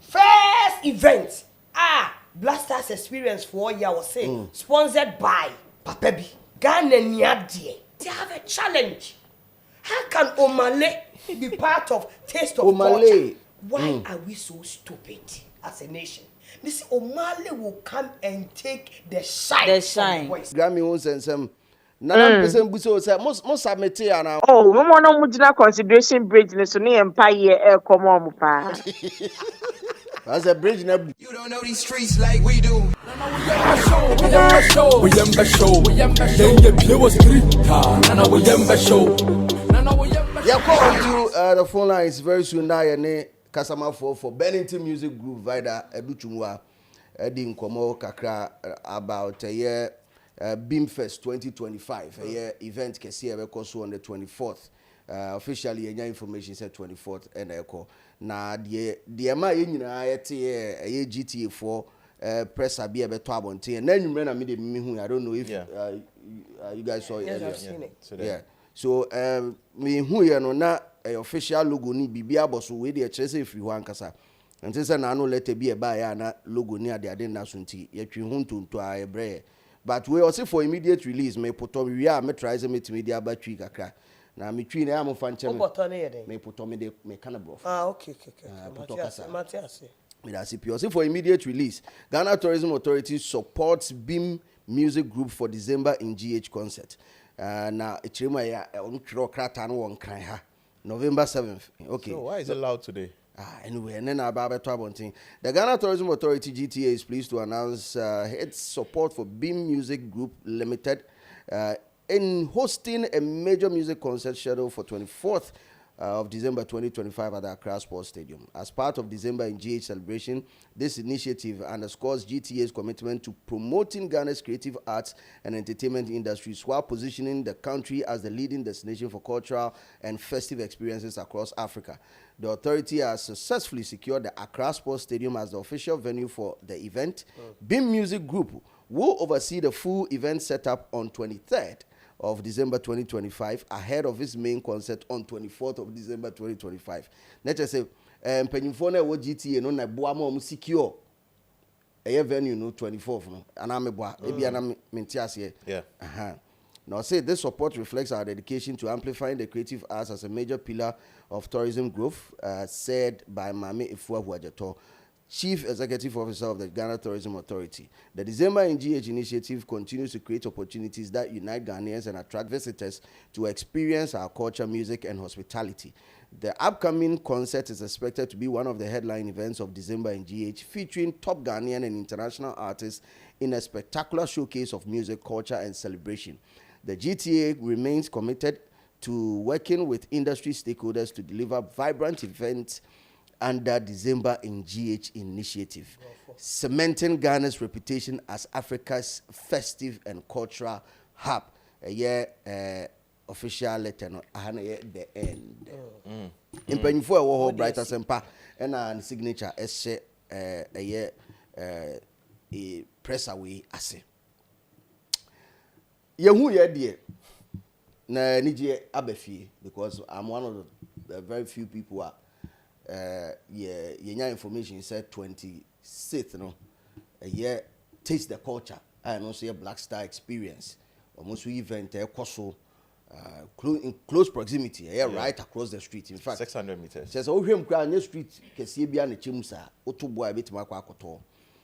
First event. Blasters experience for year was saying sponsored by Papebi. Ghana Niadie. They have a challenge. How can Omale be part of Taste of Culture? Why are we so stupid as a nation? This Omale will come and take the shine. The shine. Grammy owns and some. Nana person buso say most submit ana. Oh, we want no mujina consideration bridge ne so ne empire come on pa. As a bridge na. You don't know these streets like we do. Yeah, call to the phone lines very soon now and customer for Bennington Music Group Vida Educhumwa Edin Komo Kakra about a year Bhimfest 2025 a year event Kesia Bekoso on the 24th. Officially any information said 24th and echo. Na the ama yina a GTA 4 press abi e beto abonte na nwumre na me de me I don't know if you guys saw it. Yes, I've seen it. Yeah. So me hu ye no na official logo ni bibia boso we de chese free ho ankasa. Nti say na no letter bi e ba ya na logo ni ade na so nti ye twi hu ntonto a ebre. But we also for immediate release me poto we are me try say me media battery kakra. Na me twi na am fa nche me poto me de me kana bro. Okay. Matias. Also for immediate release, Ghana Tourism Authority supports Bhim Music Group for December in GH concert. Now it's November 7th. Okay. So why is it loud today? Anyway, and then about the Ghana Tourism Authority GTA is pleased to announce its support for Bhim Music Group Limited in hosting a major music concert scheduled for 24th of December 2025 at the Accra Sports Stadium. As part of December in GH celebration, this initiative underscores GTA's commitment to promoting Ghana's creative arts and entertainment industries while positioning the country as the leading destination for cultural and festive experiences across Africa. The authority has successfully secured the Accra Sports Stadium as the official venue for the event. Bhim Music Group will oversee the full event setup on 23rd of December 2025 ahead of his main concert on 24th of December 2025. Let's say penyimfo na wo GTA no na boa ma secure a venue no 24th no ana me boa e bia na menti ase. Yeah. Now say this support reflects our dedication to amplifying the creative arts as a major pillar of tourism growth, said by Mame Ifua Huajato, Chief Executive Officer of the Ghana Tourism Authority. The December in GH initiative continues to create opportunities that unite Ghanaians and attract visitors to experience our culture, music, and hospitality. The upcoming concert is expected to be one of the headline events of December in GH, featuring top Ghanaian and international artists in a spectacular showcase of music, culture, and celebration. The GTA remains committed to working with industry stakeholders to deliver vibrant events under December in GH initiative, cementing Ghana's reputation as Africa's festive and cultural hub. A year official letter no the end. In Pennyfo a brighter sempa and signature essay a year a press away assay. Yehu ye dear na nije abefi because I'm one of the very few people who yeah, information said 26th, no, a year taste the culture. I know say a Black Star experience. Almost we event in close proximity, right across the street. In fact, 600 meters. Says oh him cry the street kesi bia na chemusa otobo a bit makwa akoto.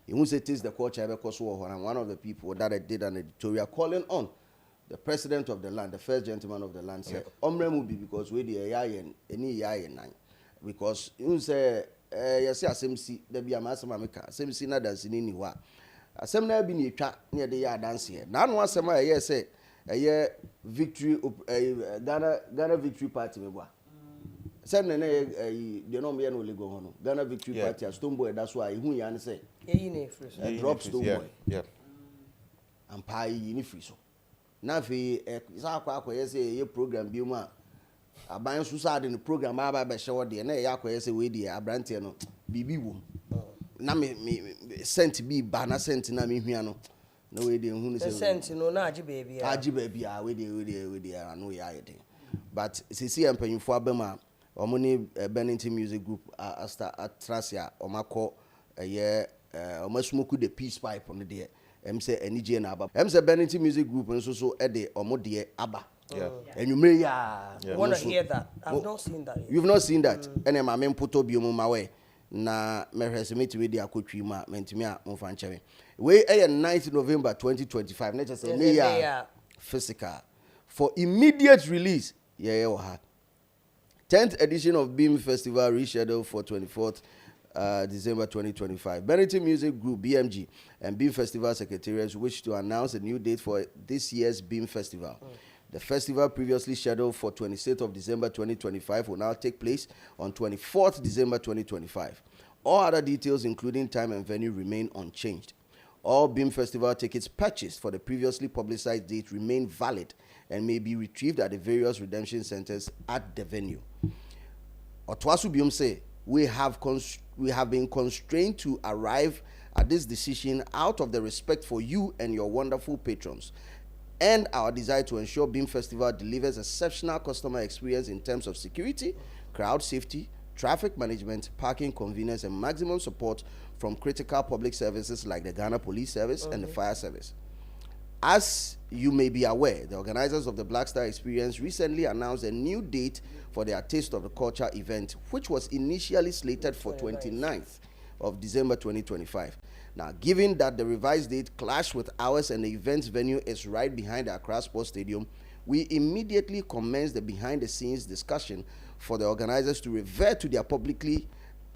You who say taste the culture because one of the people that did an editorial calling on the president of the land, the first gentleman of the land, said Omremubi because we the yayen any yayen nine. Because you say yes SMC there be a master mameka SMC na dance ni wa asem na bi ni twa near the yard dance here na no asem a yes say victory Ghana victory party me boa say na the no me no lego hono Ghana victory party a Stonebwoy that's why hu ya ne say drop Stonebwoy yeah and pay ni free so na fe sa akwa yes say program bi mu a aban susade no program aba be hye wode na yakwa say we die abrante no bibi wo na me sent bi ba na sent na me hua no na we die hu no say sent no na agi baby a we die anu ya yede but sisi empanyfo abema Omoni Bennington Music Group hasta Atrasia Omako ye Omasmoku the peace pipe on the day. Say NG and Abba. Say Bennington Music Group and so Ede Omodie Abba. Yeah. And you may want to hear that. I've not seen that yet. You've not seen that. And then my men put up your my way. Na meresemeti with their coach ma mentimia monfancheme. We 9th November 2025. Let's just say physical for immediate release. Yeah. 10th edition of Beam Festival rescheduled for 24th December 2025. Bennington Music Group, BMG, and Beam Festival Secretariats wish to announce a new date for this year's Beam Festival. The festival, previously scheduled for 26th of December 2025, will now take place on 24th December 2025. All other details, including time and venue, remain unchanged. All Beam Festival tickets purchased for the previously publicized date remain valid and may be retrieved at the various redemption centers at the venue. Otwasu Biom say, we have been constrained to arrive at this decision out of the respect for you and your wonderful patrons, and our desire to ensure Beam Festival delivers exceptional customer experience in terms of security, crowd safety, traffic management, parking convenience, and maximum support from critical public services like the Ghana Police Service and the Fire Service. As you may be aware, the organizers of the Black Star Experience recently announced a new date for their Taste of the Culture event, which was initially slated for 29th of December 2025. Now, given that the revised date clashed with ours and the event's venue is right behind the Accra Sports Stadium, we immediately commenced the behind-the-scenes discussion for the organizers to revert to their publicly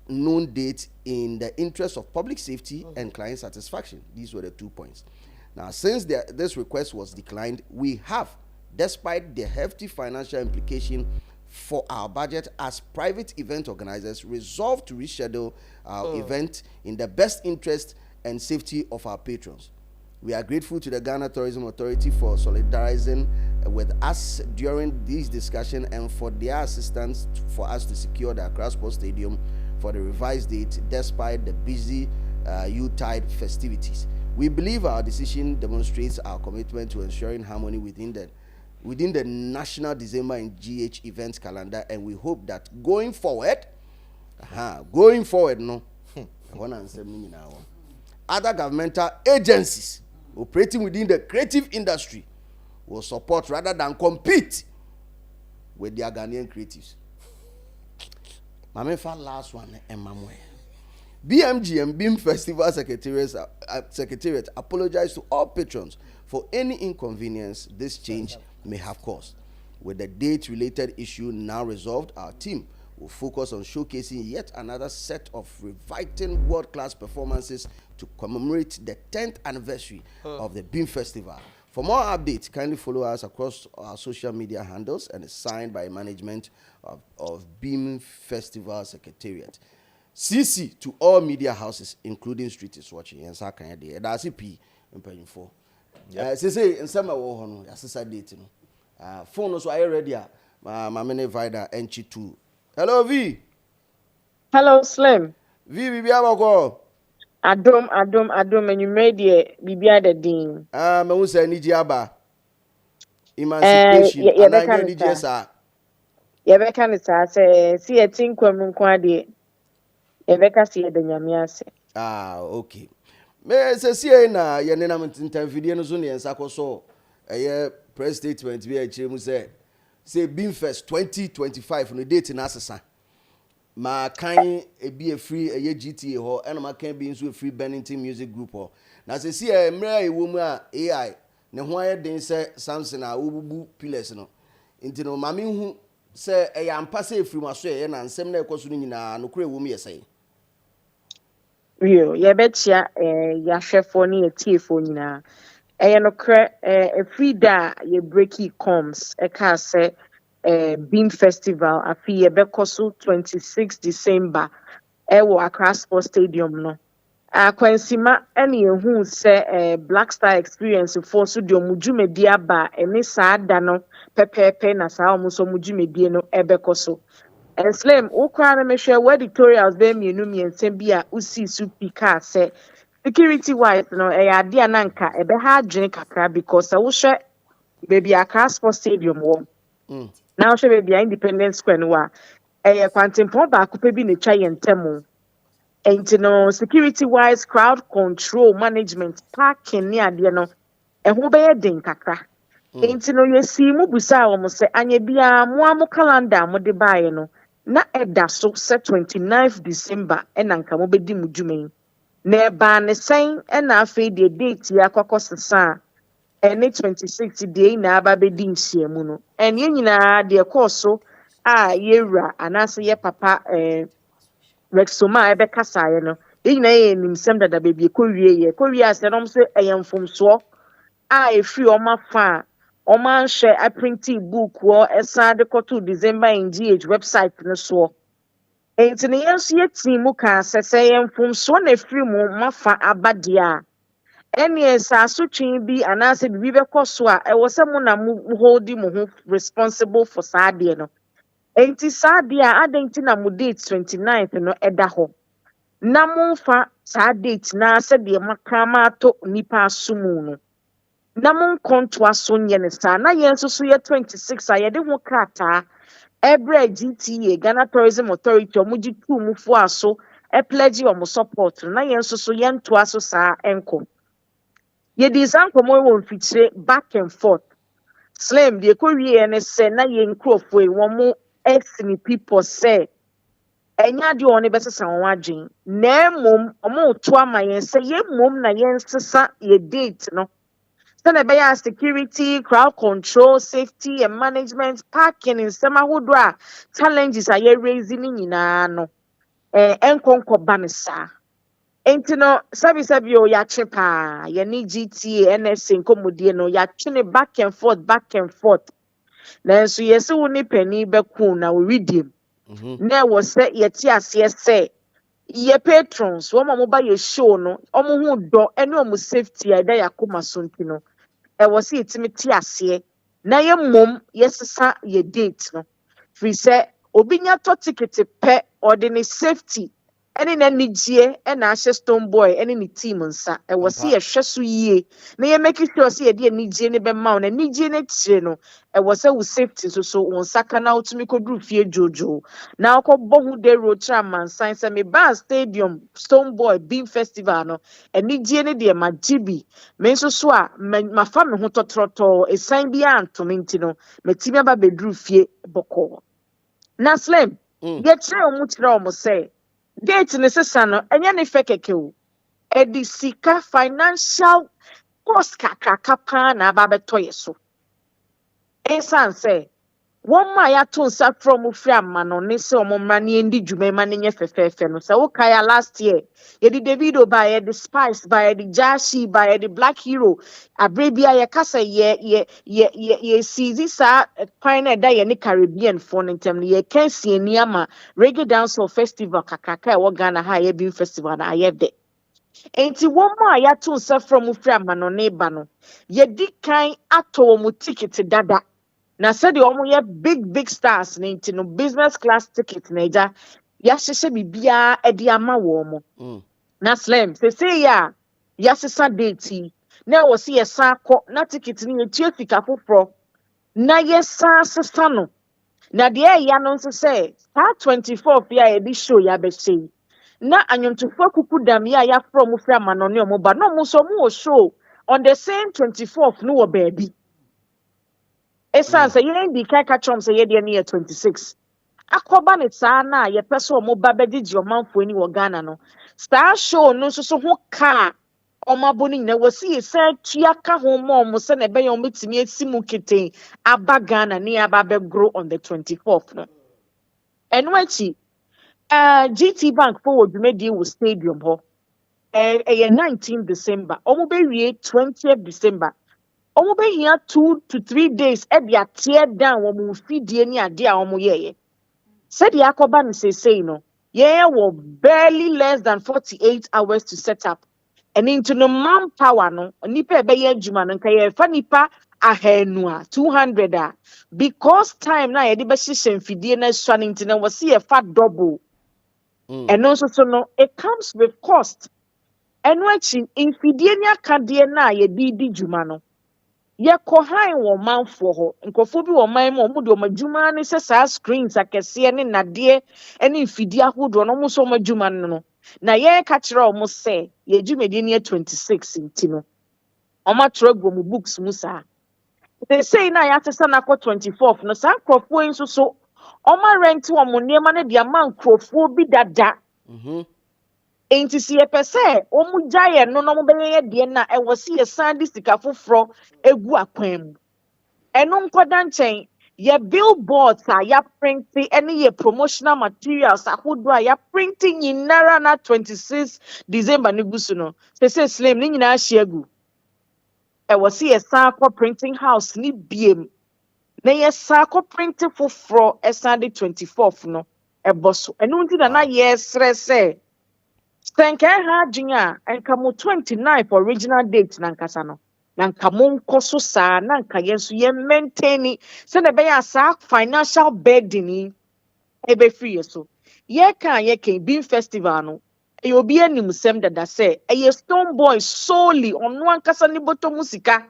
known date in the interest of public safety and client satisfaction. These were the 2 points. Now, since this request was declined, we have, despite the hefty financial implication for our budget as private event organizers, resolved to reschedule our event in the best interest and safety of our patrons. We are grateful to the Ghana Tourism Authority for solidarizing with us during these discussions and for their assistance for us to secure the Accra Sports Stadium for the revised date despite the busy Yuletide festivities. We believe our decision demonstrates our commitment to ensuring harmony within the National December and GH events calendar, and we hope that going forward, no, other governmental agencies operating within the creative industry will support rather than compete with their Ghanaian creatives. Mamefa last one, Emmanuel. BMG and Beam Festival Secretariat apologize to all patrons for any inconvenience this change may have caused. With the date-related issue now resolved, our team will focus on showcasing yet another set of reviving world-class performances to commemorate the 10th anniversary of the Beam Festival. For more updates, kindly follow us across our social media handles and is signed by management of Beam Festival Secretariat. CC to all media houses, including Street is Watching. And Sakanya, that's a P in paying for. Say, in summer, as a date. Phone also, I ready. My many Vida NG2. Hello, V. Hello, Slim. V, Bibi, Abako. Adom, and you made the Bibi the Dean. Mausa Nijiaba. Emancipation. And I get Nijesa. Yabeka Nisa say, see a thing come quadi. Yabeka see the Yamiase. Okay. Me say na ye nena mtinta video no so ne ensako so press statement bi a chemu say Bhimfest 2025 no date na asesa ma kan e bi a free GTA ho ena ma kan bi nso free Bennington Music Group ho na say see emra e wo mu a AI ne ho aye den say Samson a obubu pillars no nti no ma me hu say e ya ampa say free maso ye na nsem na ekoso no nyina no kure wo mu ye say Yo, Yabetia, Yashefo ni TFO nyina. No kre free da ye breaky comes e ka say Beam Festival afi ye bekoso 26 December wo Accra Sports Stadium no. Kwansima ene hu say Black Star Experience for so de omudwumedi aba ene saa da no pepepe na saa omuso omudwumedi no ebekoso. And Slim, ukra na me share where editorials be mienu miensem bi a usi su pika say security wise no ade ananka ebe ha adwene kakra because wo hwe baby Accra Sports Stadium wo. Now hwe baby Independence Square no wa kwantempɔn baako pɛ bi na etwa yɛn ntɛm. Enti no security wise crowd control management parking ne adeɛ no ɛho bɛyɛ den kakra. Enti no yɛsi mu busa wɔn sɛ anya bia mo calendar mo de baeɛ no na ɛda so sɛ 29th December ɛna nka mo bɛdi mu dwuma yi. Na ɛbaa ne sɛn ɛna afei deɛ date yi akɔkɔ sesa a ɛne 26 deɛ yi na aba bɛdi nhyiamu no. Ɛne nyinaa deɛ kɔɔ so a yɛwura anaasɛ yɛ papa Rexoma ebe kasaye no yina ye nimsem dada baby ekɔwie asɛ nom sɛ ɛyɛ mfomsoɔ a efiri ɔma fa ɔma nhwɛ a printing book wɔ ɛsa de kɔto December NGH website no so enti ne yɛn so yɛti mu ka sɛ yɛn mfomsoɔ na efiri mu mafa abadeɛ a ɛne ɛsa asotwe bi anaasɛ bibi bɛkɔ so a ɛwɔ sɛ mo na mo hold mo ho responsible for saa adeɛ no. Enti saa deɛ a adɛn na mo date 29th no ɛda hɔ. Na momfa saa date na sɛdeɛ maka ma ato nipa asumu no. Na monkontoa so nyɛ ne saa. Na yɛn nso so yɛ 26 a yɛde ho krataa ɛbrɛ GTA Ghana Tourism Authority ɔmo gye tu mu fo aso ɛpledge ɔmo support. Na yɛn nso so yɛntoa so saa ɛnko. Yɛdi saa nkɔmɔ wɔ mfikyire back and forth. Slim deɛ kɔwie ne sɛ na yɛn nkurɔfoɔ yi wɔn Exni people say enya di one bese san wadwen na mom omo to ama yen say ye mom na yen sesa ye date no say na be ya security crowd control safety and management parking in sema hodo a challenges are ye raising nyina no enkonko ba ne sa enti no sabi o ya che pa ye ni GTA NSC nkomodie no ya twe ne back and forth. Nanso yesi wo ni pani beku na wo redeem na wo se yeti ase se ye patrons wo mo ba ye show no omo hu do ene omo safety a da yakoma so ntino e wo se yetimi ti ase na ye mom yesesa ye date no free se obi nya to ticket pe ordinary safety ene na nigye e na ahye Stonebwoy ene ni team nsa e wo se ye hwe so yie na ye make sure se ye de nigye ne be ma na nigye ne tire no e wo se wo safety so won saka na utumi kodru fie jojo na akobbo hu de road tram man sign se me ba stadium Stonebwoy Beam Festival no nigye ne de ma gibi me so a ma fa me ho totroto e sign bi antomi ntino metimi aba bedru fie boko na Slim ye kire omu kire omu se date ne sesa no enya ne fekeke o edi sika financial cost kakaka na aba beto yeso esan se won ma ya to nsa from free amano ne se omo mra ne ndi dwuma ma ne nye fefefe no se wo kaya last year ye di Davido ba ye di Spice ba ye di Jashi ba ye di Black Hero abrebia ye kasa ye sizi sa kwan na da ye ne Caribbean for ntem ye kensi ani ama reggae dancehall festival kakaka e wo Ghana ha ye Bhimfest festival na ye de enti won ma ya to nsa from free amano ne ba no ye di kan ato mo ticket dada na said omo ye big stars na nti no business class ticket na eja ya hyehyɛ bibia e de ama wo mo na Slim say ya sesa date na wo se ye san akɔ na ticket ni ye tue fika foforo na ye san sesa no na de ya no nso say start 24th ya ye di show ya be say na anyomtofo kuku dam ya from fra manone omo ba no mo so mo show on the same 24th no wo baby esan say ye ndi kai ka chom say ye de na 26 akoba ne saa na ye pese omo ba begigi omanfo ani wo Ghana no star show no so ho ka omabo ni na wasi se tua ka ho mo mo se na be ye omo timi asimu keten aba Ghana ni aba be grow on the 24th no enwachi GT Bank forward dwumadi wo stadium ho 19 December omo be wie 20th December omo be hia 2 to 3 days e dia tear down wo mo fidie ni ade a omo yeye said the akoba ni say no ye wo barely less than 48 hours to set up and into no manpower no nipa be ye adwuma no nka ye fa nipa ahanu a 200 a because time na ye de be hyehye mfidie na sua no ntina wo se ye fa double and also so no it comes with cost and when mfidie ni akade na ye di dwuma no ye ko han wo manfo ho nkofo bi wo man mo de omadwuma ne se sa screens akese ne nade ne mfidi ahodo no mo so omadwuma no na ye ka kire o mo se ye dwumadi ne 26 nti no o ma tro go mu books mu sa they say na ya tesa na ko 24th no sa nkrofo nso so o ma rent wo mo niema ne de ama nkrofo bi dada enti si ye pese o mu jaye no no mo beye de na e wo si ye sandi sika foforo egu akwan mu eno nkoda nchen ye billboards a ya printing any ye promotional materials ahodo a ya printing nyinara na 26 December ne gusu no se slim ni nyina ahye agu e wo si ye san akọ printing house ni biem na ye san akọ printing foforo e sandi 24th no e boso eno nti na ye srese Stenke ha jinya enka mo 29 for original date na nkasa no na nka mo nkoso saa na nka yenso ye maintain se na be ya saa financial burden ni e be free so ye kan Beam Festival no e obi anim sem dada se e ye Stonebwoy solely ono ankasa ni boto musika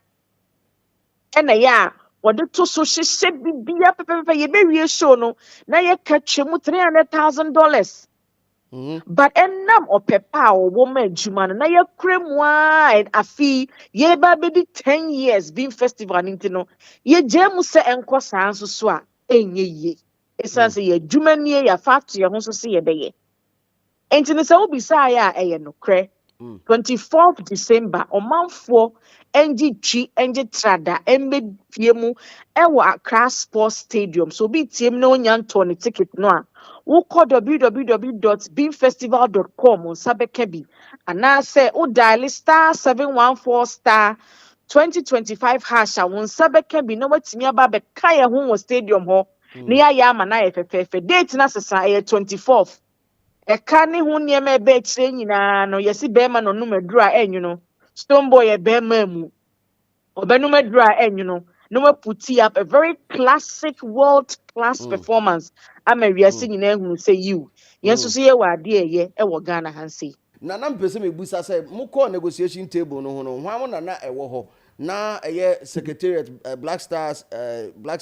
e na ya wode to so hyehyɛ bibia pepepe ye be wie show no na ye ka twemu $300,000 but enam opepa o woman adwuma no na yakura mu a afi ye ba be di 10 years Beam Festival nti no ye gemu se enko saa nso so a enye ye esan se ye adwuma nie ya fact ye ho so se ye beye enti ne se obi sa ya eye no kre 24th December omanfo enji twi enji trada embe fie mu ewo Accra Sports Stadium so bi tiem na onya nto ne ticket no a wokɔ www.beamfestival.com nsabeka bi anase o dial star 714 star 2025 hash a nsabeka bi na watimi aba be kai ho wo stadium ho na ya ama na yefefefe date na sesa 24th eka ne ho niema ebe kire nyina no yesi bema no numaduru a enyu no Stonebwoy e bema mu obenumaduru a enyu no no put up a very classic world class performance amawiase nyina ehunu say you yenso so ye wade ye e wo Ghana hansi na mpese me busa say mo call negotiation table no ho no hwan mo na ewo ho na eye secretariat Black Star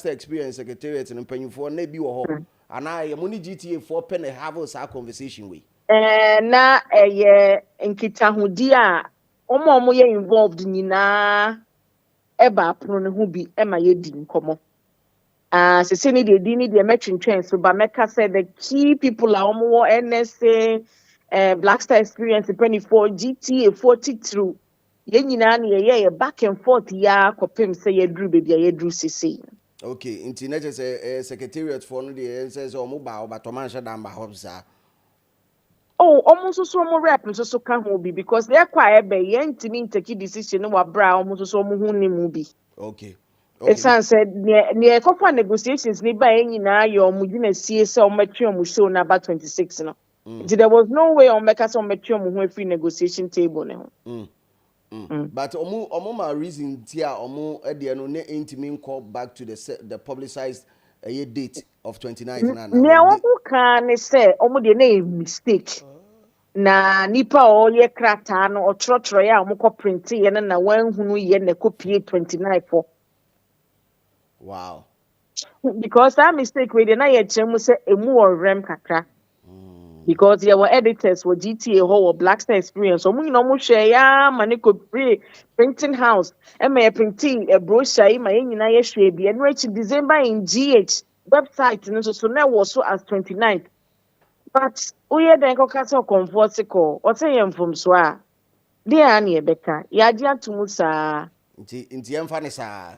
Experience secretariat no panyimfo na bi wo ho ana ye mo ni GTA for pen have us a conversation we na eye nkitahudi a omo ye involved nyina eba pro ne ho bi e ma ye di nkomo se se ni de di ni de metwentwen so ba meka say the key people are omo NSA Black Star Experience 24 GTA 40 through ye nyina na ye back and forth ya kopem say ye dru baby ye dru sisi okay inti na say secretariat for no de say omo ba obatoma nhye dan ba hobsa oh almost so mo rep so can ho bi because they kwa ebe ye ntimi take decision no wa bra almost so mo hu ni mu bi okay it said near coffee negotiations ni ba nyina yo mu gina sie se o metwe o show na ba 26 no there was no way on make us on metwe o ho free negotiation table ne ho but omo ma reason tia omo e no ne intimi call back to the publicized date of 29th na ne wo kan ne say omo de na mistake na nipa o ye krata no o trotro ya omo ko print ye na wanhunu ye na copy 29 for wow because that mistake we dey na ye chemu say emu or rem kakra because there were editors were GTA ho or Black Star Experience so mu nyina mo hwe ya mane ko printing house e ma printing a brochure ma nyina ye hwe bi eno echi December in GH website no so na was so as 29th but we den ko kasa comfort ko o say yem from so a dia na ye beka ya di atum sa nti emfa ne sa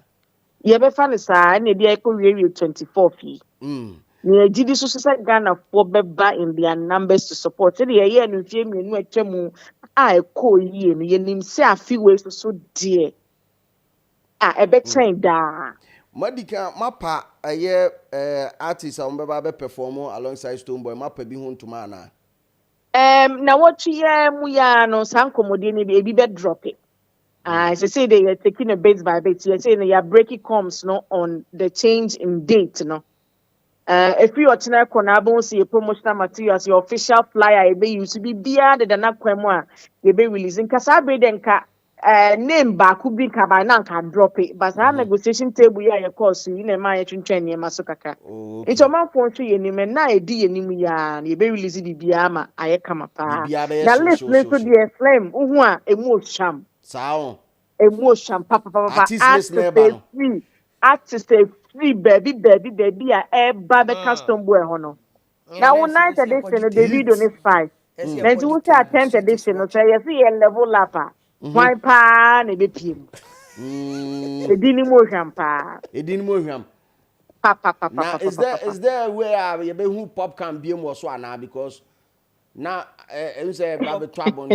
ye be fa ne sa na dia ko wie 24th yi ne gidi so say Ghana for beba in their numbers to support the year no fie mienu atwam a ko yie no ye nim se afi we so die a ebe chen da madika mapa aye artist a mbeba be perform alongside Stonebwoy mapa bi ho ntuma na na what ye mu ya no sankomode ni bi be drop it as I say they are taking a bit by bit you say your breaking comes no on the change in date no if you are tonight konabo see promotional materials your official flyer e be use be bia de na kwemu a e be releasing kasa be denka name back could be kabana can drop it, but our negotiation table ya course in a my train ya masokaka. It's a man for three and him na di and ya you be release the biama I come up. Now let's listen to the flame uwa emotion. Sao. Emotion papa Artist listener ba. Artist free baby a baby custom boy hono. Now one night edition the video is 5. Then you say 10th edition no say you see a level lapper. Why pa na be pim. Edini mo hwampa. Edin mo hwam. Pa. Now is there where you be who pop can be more so now because now you say baby trouble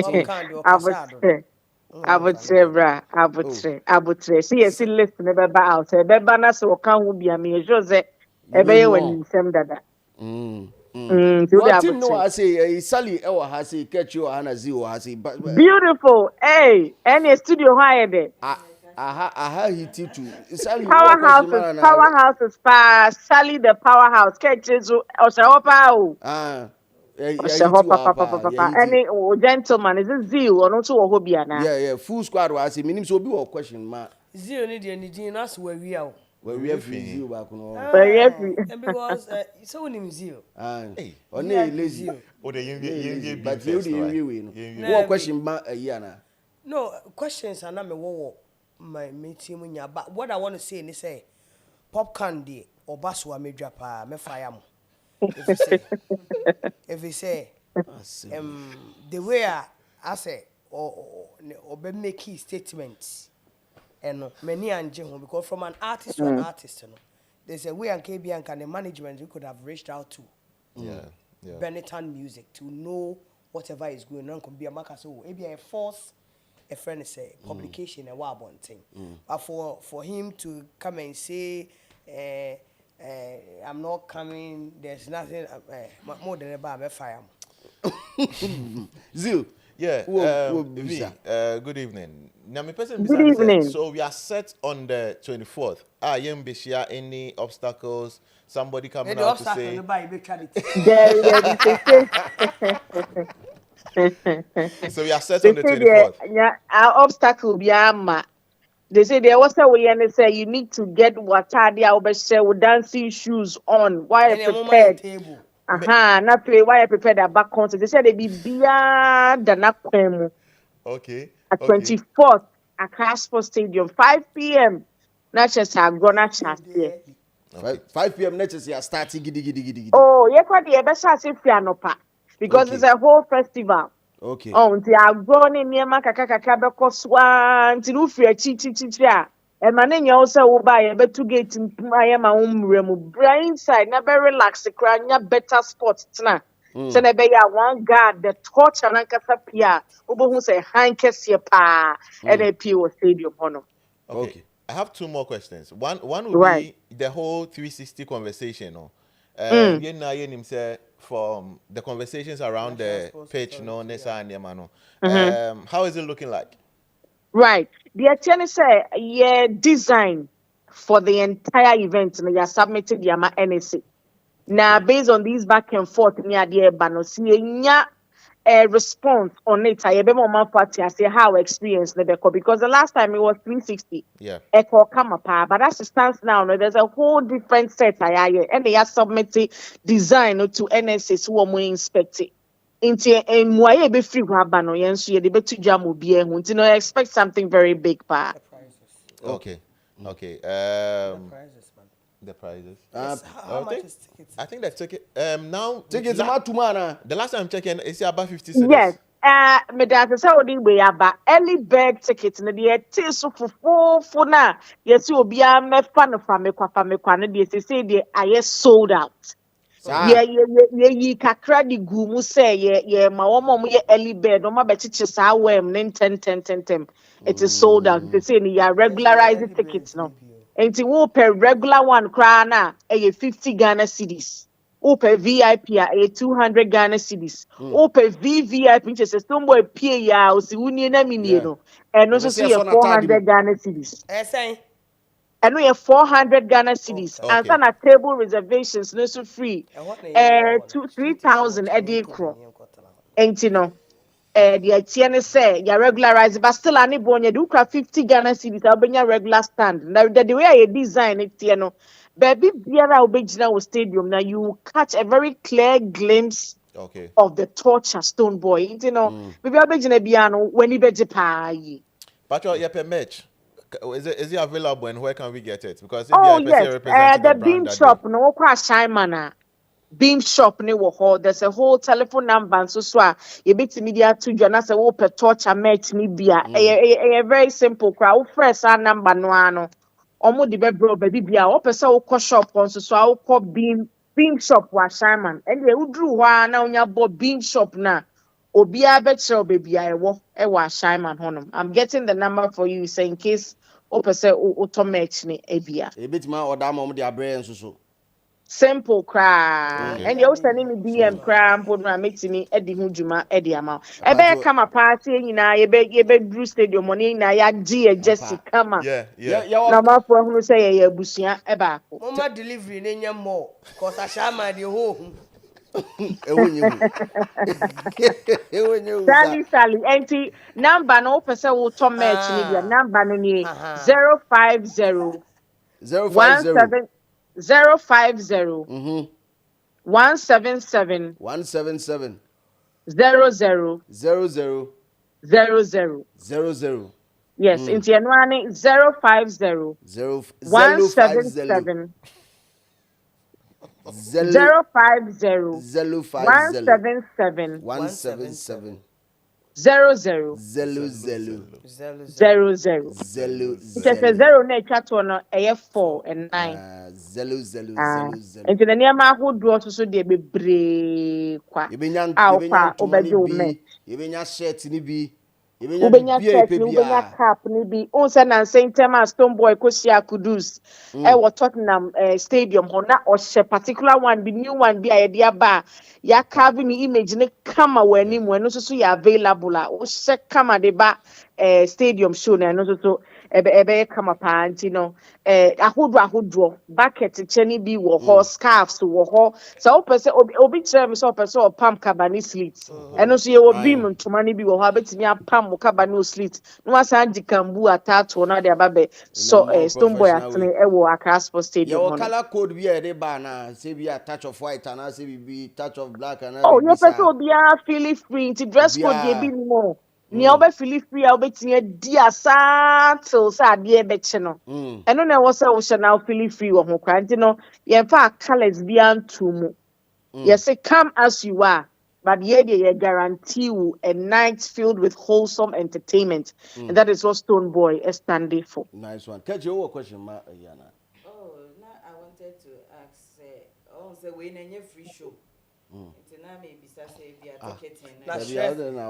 Abutre. See you listen about out. Beba na so kan ho bia me Jose. Ebe ye wani sem dada. What you know I say Sally ewa ha say catch you ana zi o ha say beautiful. Hey, any studio hire there. Aha hiti too. Sally powerhouses pa Sally the powerhouse catch you o se hopa o. Papa. Any gentleman is it zeal or not so ho bia na. Yeah, full squad was say minim so be o question ma. Zeal ni dey na so we o. We have free zeal back no. And because so nim zeal. Hey, on lazy. O the yin but you no. What question ma na? No, questions are not me wo my meeting munya but what I want to say ni say pop candy or baso amedwa pa me fire mo. If you say the way I say or be make statements and many anje ho because from an artist to an artist there's a way and KBN can the management you could have reached out to Benetton Music to know whatever is going on could be a marker so maybe a force a friend say publication a wild one thing but for him to come and say I'm not coming there's nothing more than about fire. Zil. Yeah, good evening. Now, my person good evening. So we are set on the 24th. Bishia, any obstacles? Somebody coming out to say. So we are set on the 24th. Yeah, our obstacle be they say there was a way and say you need to get water there with dancing shoes on while prepared. Not play why I prepared that back concert. They said they be beyond the Okay. At 24th at Casper Stadium, 5 p.m. Not just a gonna chat here. 5 p.m. next year starting giddy. Oh, yeah, quite the best if piano pa because it's a whole festival. Okay. Oh, until I've grown in near Makaka Swan, till you fear chi. And my name also will buy a better gate in my own room. Brain side, never relax the crowd, better spots. So never one guard, the torch and Ankasapia, who say Hankes pa and a pure stadium honor. Okay. I have two more questions. One would be the whole 360 conversation. You know, him say from the conversations around the pitch, no, Nessa and Yamano. How is it looking like? Right. The attorney say, yeah, design for the entire event, you submitted Yama NSC. Now, based on these back and forth, near the Bano, a response on it. I be more party. I say how experience the because the last time it was 360. Yeah. Echo come up, but as it stands now, there's a whole different set. And they are submitted design to NSS who are inspect it. Into a moye be free wabano yensu ye de betu jamu bie hu nti no expect something very big pa. Okay. The prizes. How much is tickets? I think the ticket now tickets about tomorrow. The last time I'm checking it's about 50 cedis. Yes. Me that say odi we aba early bird tickets no de ti so fofo na yesi obi a me fa no fa me kwa no de say de aye sold out. Yeah, kakra di gumu say yeah, my woman ye early bed, no ma betiche sa wem 10. It is sold out. They say you regularized tickets now. And you pay regular one cry na 50 Ghana cedis. Pay VIP 200 Ghana cedis. Pay VVIP which is Stonebwoy pay ya o si wuni na mini no. And also see 400 Ghana cedis. And we have 400 Ghana cedis. And some are table reservations, no so free. 3,000 a day crow. And you know. the idea say ya regularize, but still ani bonya do 50 Ghana cedis abenya regular stand. Now the way I design it, baby biara obejina wo stadium now you catch a very clear glimpse Okay. of the torture Stonebwoy. Baby obejina biano when he beje pa yi. But your merch. Is it available and where can we get it? Because if Oh you are yes, representing the the brand beam that day. shop no kwa shine mana. Beam shop ne wo ho. There's a whole telephone number so you bit media to join say wo per torture match ni bia. A very simple crowd. Wo fresh number no ano. Omo de be bro baby bia. Wo person wo shop on so wo call beam shop wa shaman. And we udru ho na onya bo beam shop na. Obi a bet show baby I wa shaman honum. I'm getting the number for you say in case wo person wo to match ni ebia. A bit more or damn on the brain so. Simple cry. Okay. And you sending me DM cry and put my mate me Eddie Hujuma Eddie amount. I But come a party in a ye be Drew Stadium money na ya G Jesse come on. Yeah. Na ma for who say ye busia eba ko. Mama delivery nenya more. Cause I shall my the home. Sally, enti number no person will to match ni dia number no ni 050 050 177 177 00 00 00. Yes, into January 050 177 050 177 177 00 00. Just a zero na chat on a 4 and 9. Into the near my who draw to so de be kwa. Alpha obedo me. Ibenya shirt ni bi. Ubenya shirt ni ubenya cap ni bi. Onse na Saint Thomas Stonebwoy Kosia Kudus. Wa Tottenham stadium ho na o she particular one the new one bi a ba ya carve ni image ne kama wani mu no so ya available a o she kama de ba stadium show na no so ebe kama pa anti no ahodro bucket cheni bi wo ho scarves wo ho so o pese obi kire me so o pese o pam kabani slits eno so ye wo bi mu ntoma ni bi wo ho abetimi apam kabani slits no asan dikambu atato na de ababe so Stonebwoy atene wo Accra Sports Stadium your color code be a ba na say be a touch of white and I say be touch of black and oh your pese obi a feel free to dress code dey bi mo ni obe feel free a obetinye di asa till say ade be che no eno na wo say wo she na feel free wo ho kwanti no ye fa colors bi antum yes say come as you are but yeah they guarantee you a night filled with wholesome entertainment and that is what Stonebwoy is standing for. Nice one. Catch your question ma Yana. Oh, now I wanted to ask say we na free show. It's now maybe say be a ticket and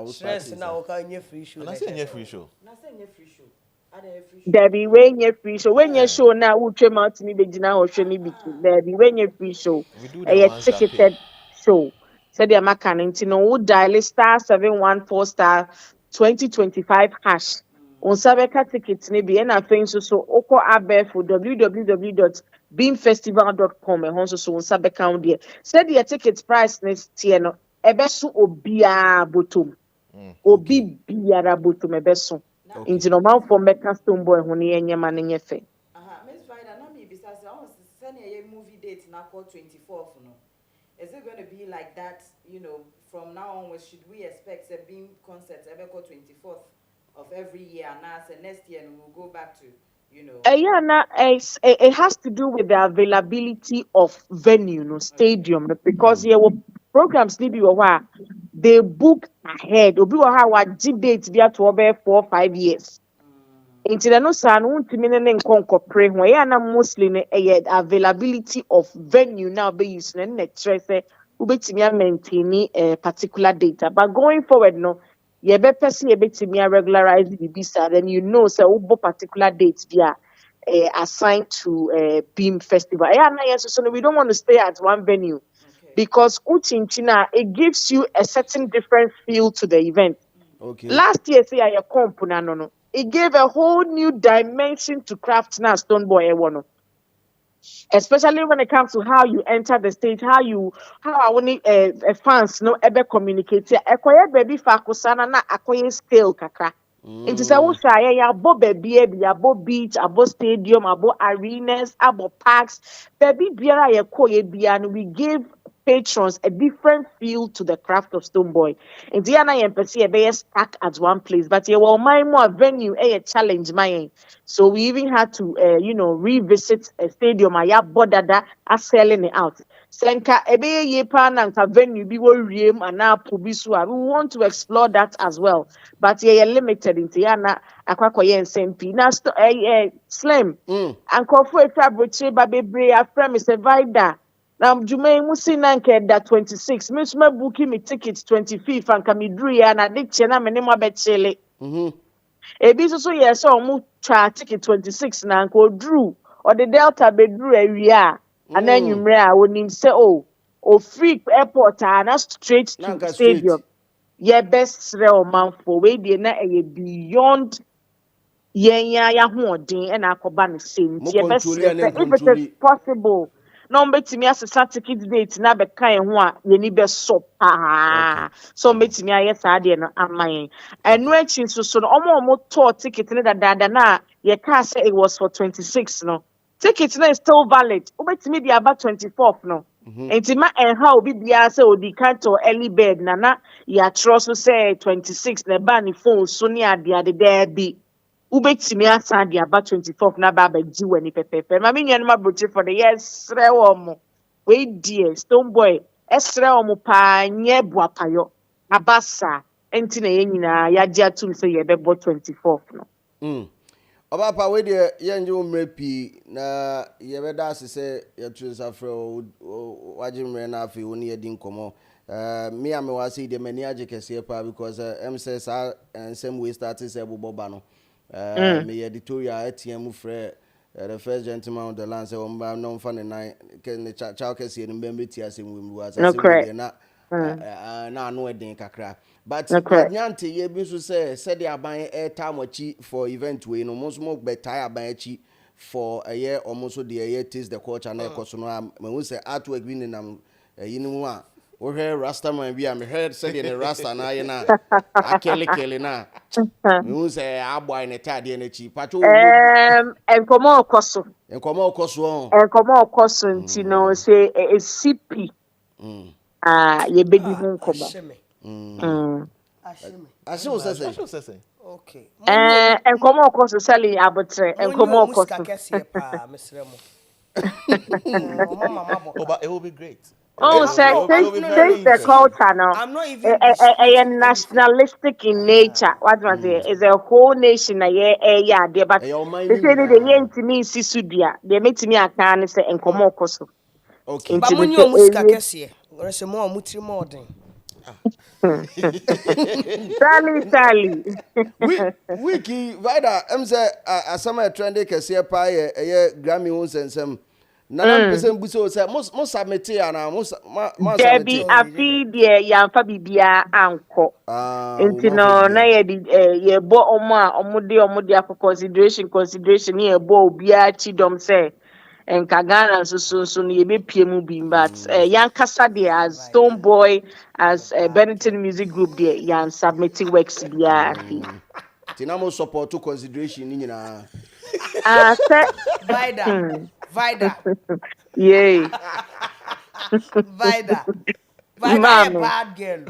stress na o ka nye free show. Na say free show. Na say free show. Ada free show. Debbie when you free show when you show now who came out to me be gina or show me be Debbie when you free show a ticketed show. Said the American into no dial star 714 star 2025 hash. On Sabeka tickets maybe and I think so oko abe for www.bhimfestival.com and also so on Sabeka there. Said the ticket price next year no ebesu obia bottom. Obi biara bottom ebesu. Into no man for Mecca Stonebwoy ho ne enyema ne nyefe. Miss Friday na me bisa say I want to send a movie date na call 24th no. Is it going to be like that, from now onwards? Should we expect a Bhim concert ever called 24th of every year? And now, next year, and we'll go back to, it has to do with the availability of venue, stadium, because here programs they book ahead. Obi wa date be at 4 or 5 years. Into the no san untimi ne nkonko pray ho ya na mostly ne availability of venue now be used na stress ubetimi maintain particular data but going forward no ye be person ye betimi regularize the visa then say ubo particular dates dia assigned to Bhim Festival ya na yes so we don't want to stay at one venue because uchinchina it gives you a certain different feel to the event. Last year say I comp no it gave a whole new dimension to craft now Stonebwoy ewono. especially when it comes to how you enter the stage, how I want fans no ever communicate. Ekoye baby fa kusana na akoye scale kakra. Nti sɛ wohwɛ a yɛabɔ baabi bi abɔ beach abɔ stadium abɔ arenas abɔ parks baabi biara a yɛkɔɔ biara no we give patrons a different feel to the craft of Stonebwoy. Nti yɛn na yɛmpɛ sɛ yɛbɛyɛ stuck at one place but yɛwɔ ɔman mu a venue ɛyɛ challenge ma yɛn. So we even had to revisit a stadium a yɛabɔ dada selling it out. Senka ɛbɛyɛ yie paa na nka venue bi wɔ wiem anaa po bi so a we want to explore that as well. But yɛyɛ limited nti yɛn na akɔkɔyɛ nsɛm pii na slim ankɔfo etwa aburokyire ba bebree afrɛ me sɛ vida na dwuma yi mu si na nka ɛda 26 me nso ma booki me ticket 25th anka me duru ya na de kyɛ na me ne mo abɛkyele ebi nso so yɛ sɛ ɔmo twa ticket 26 na nka oduru ɔde delta beduru awia ana anwummerɛ a onim sɛ ofiri airport a na straight to stadium yɛbɛsrɛ ɔmanfo wei deɛ na ɛyɛ beyond yɛn yɛahoɔden ɛna akɔba no sɛm nti yɛbɛsrɛ sɛ if it is possible na ɔmbɛtumi asesa ticket date na bɛka yɛn ho a yɛni bɛsɔ paa so ɔmbɛtumi ayɛ saa deɛ no ama yɛn ɛno akyi nso so no ɔmo tɔɔ ticket no dadaada na yɛkaa sɛ it was for 26 no ticket no is still valid wobɛtumi de aba 24th no nti ma ɛnha obi biara sɛ odi kanto early bird na yɛatrɔ so sɛ 26 na ɛbaa ne phone so ne ade daabi wobɛtumi asa de aba 24th na ba abɛgye w'ani pɛpɛpɛ ma me nuanom abrɔkyi for the yɛsrɛ wɔ mo wei deɛ Stonebwoy ɛsrɛ wɔ mo paa nyɛ boapayɔ abasa nti na yɛn nyinaa yɛagye atom sɛ yɛbɛbɔ 24th no Papa, we dear young mrepi na yɛbɛda ase sɛ yɛtu nsa frɛ wagye mmerɛ no afei wo ne yɛdi nkɔmmɔ me a mewɔ ase deɛ m'ani agye kɛseɛ paa because ɛm sɛ saa nsɛm wei starte sɛ bobɔ ba no meyɛ editorial atia mu frɛ the first gentleman of the land sɛ ɔmba na ɔmfa ne nan ne kyakyaw kɛseɛ no mbɛmmɛti asɛm wɔ mu asɛm deɛ na ano ɛden kakra but nyante ye bi so say the aban airtime achi for event we no mo so mo betai aban achi for aye almost the aye taste the culture na ekoso no ma hu say artwork bi nenam yinu a wo hwe rasta man bi a me hwe say the rasta na aye na akele na me hu say aboy ne tade na chi pacho enkomo okoso nti no say a CP yebedi hu nkomo Ashe say okay enkomo okoso sali abotre enkomo okoso it will be great. Take the culture now. I'm not even nationalistic in nature. What was it? It's a whole nation. Yeah, but they say they ain't me sisudia. They make me a can say enkomo okoso. Okay. But when you musika kesi, or say more mutri more than. Sally. Wiki Vida say asama trendy kesi pa ye Grammy won sensem. Nana pese mbuso say mo submit ana mo Debbie afi de yamfa bibia anko. Enti no na ye bo omo de for consideration ye bo obia chidom say enka Ghana so no yebepie mu bi but yankasa de as Stonebwoy as Benetton Music Group there yan submitting works bia afi. Tinamo support to consideration ni nyina. Vida. Yay. Vida, bad girl.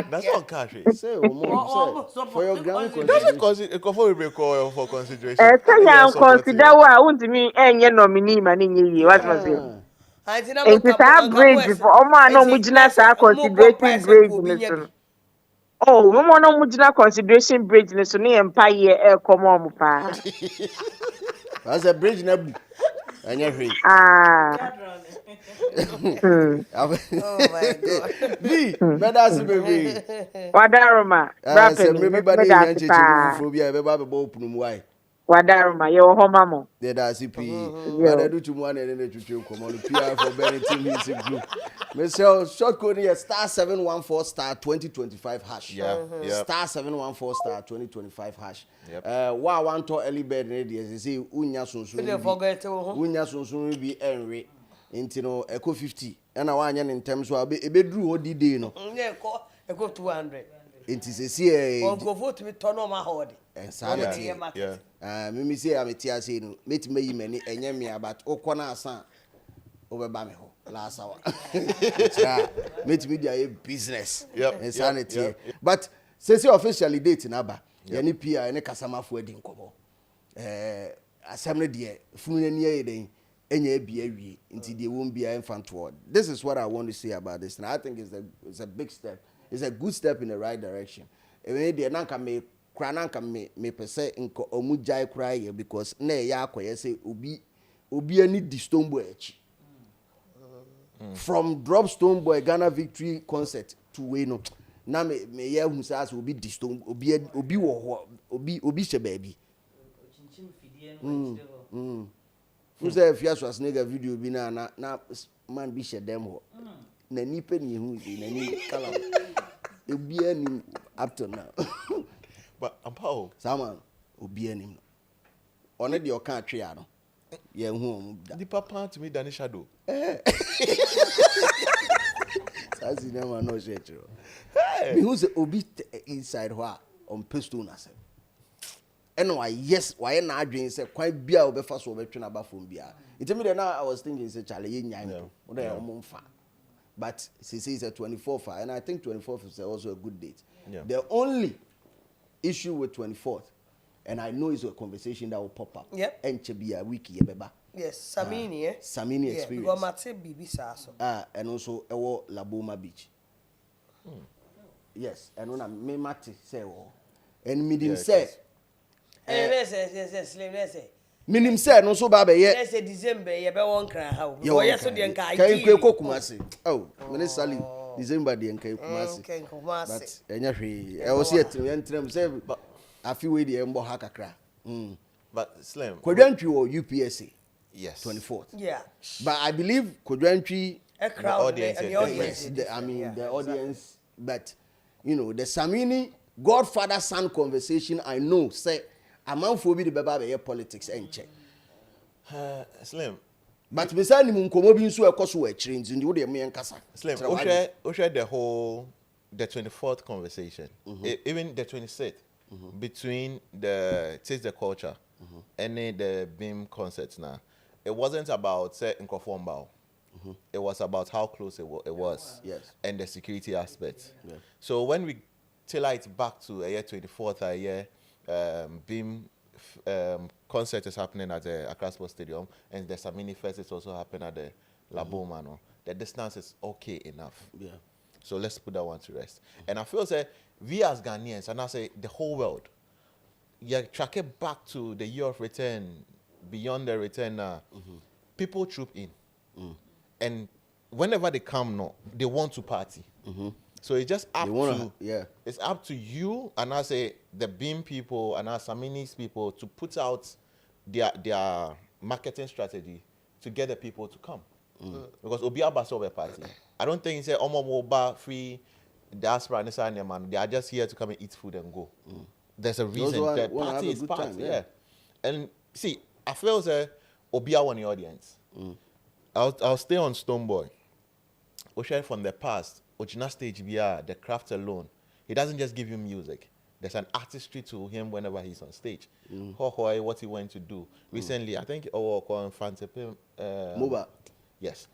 That's not country. Say for your grand consideration. For consideration. Say you consider what won't me enye nominee man nye what was it? It's a bridge for omo no mugina sa consideration bridge ni so. Oh, no more no mugina consideration bridge ni so ne empire come on pa. That's a bridge na bu. Anya hwe. Oh my God. B, better see baby. Wadaroma. Say maybe body yan cheche fufu bi e be ba be bo opunu mu why. Wadaruma, your home mamo. There that's CP. But I do to one and then to come on the PR for Bennington Music Group. Michelle, short code here star 714 star 2025 hash. Yeah. Star 714 star 2025 hash. Yep. Wa want to early bed ready as say unya sunsun. They forget to Unya sunsun be enre. Into no eco 50. And I want in terms so be drew odi day no. yeah, go 200. It is a see Or go vote with Tonoma Horde. Exactly. Yeah. Mimi say I'm a tia say no. Meet me many enyamia but okona asan over bame ho last hour. Meet me their business. Yep. Insanity. Yep. But since officially date naba, any PA any kasama fu edi nkomo. Assembly there funu ni e den enya bia wie nti they won't be infant toward. This is what I want to say about this and I think it's a big step. It's a good step in the right direction. Even they nanka me krananka me pese nko omujai cry because na ya akoye say obi ani di Stonebwoy echi. From drop Stonebwoy Ghana Victory concert to we no na me ya hu say as obi di Stone obi wo ho obi she baby. Who say if you as nigga video bi na man bi she dem ho. Na nipa ni hu na ni kala. Obi ani up to now. But Ampa, Saman obi ani. One de o kan twa no. Ye hu omu da. the papa to me than shadow. Sazi na ma no share. Me who say obi inside ho on pesto na se. Eno why yes why na adwen say kwan bia obefa so obetwe na ba fom bia. Intimi de na I was thinking say chale ye nyan. Wo dey omo mfa. But she says a 24th, and I think 24th is also a good date. Yeah. The only issue with 24th, and I know it's a conversation that will pop up. Yep. And Chebia wiki yebeba. Yes, Samini, eh? Samini Yeah, experience. because Mate Bibi Sasso. And also Ewo Laboma Beach. Yes, and when I me mate say and meaning say. Yes, Minim say no so baba ye. let's say December, you be one cry how. Yo, Oh, yes, so the enka. Can you go Kumasi? Oh, when it's Sally, December the enka Kumasi. Okay, Kumasi. But enya hwe I was here to entrem say but I feel we the embo hakakra. But Slim. Kwadwantwi or UPSA Yes. 24th. Yeah. But I believe Kwadwantwi A crowd audience, and the yes, audience. the audience but you know the Samini Godfather son conversation I know say a man for be the baba be politics and check. Slim. But beside him nkomo bi nso ekoso wa chire nti wo de me nkasa. Slim, share the whole the 24th conversation, even the 26th, between the Taste the Culture and the Beam concerts now. It wasn't about say Nkofombao. It was about how close it was. Yes. And the security aspect. Yeah. So when we tailor it back to a year 24th, a year Beam concert is happening at the Accra Sports Stadium, and the Samini Fest is also happening at the Laboma. No? The distance is okay enough. Yeah. So let's put that one to rest. And I feel say we as Ghanaians, and I say the whole world, you track it back to the year of return, beyond the return now. People troop in. And whenever they come now, they want to party. So it's just up it's up to you and I say the Beam people and our Samini's people to put out their marketing strategy to get the people to come. Because Obi Abaso party. I don't think it's a Omo free diaspora and they are just here to come and eat food and go. There's a reason that party is party. Yeah. And see, I feel that Obi on the audience. I'll stay on Stonebwoy. Osha from the past, Ojina stage VR, the craft alone. He doesn't just give you music. There's an artistry to him whenever he's on stage. What he went to do. Recently, I think Moba. Yes.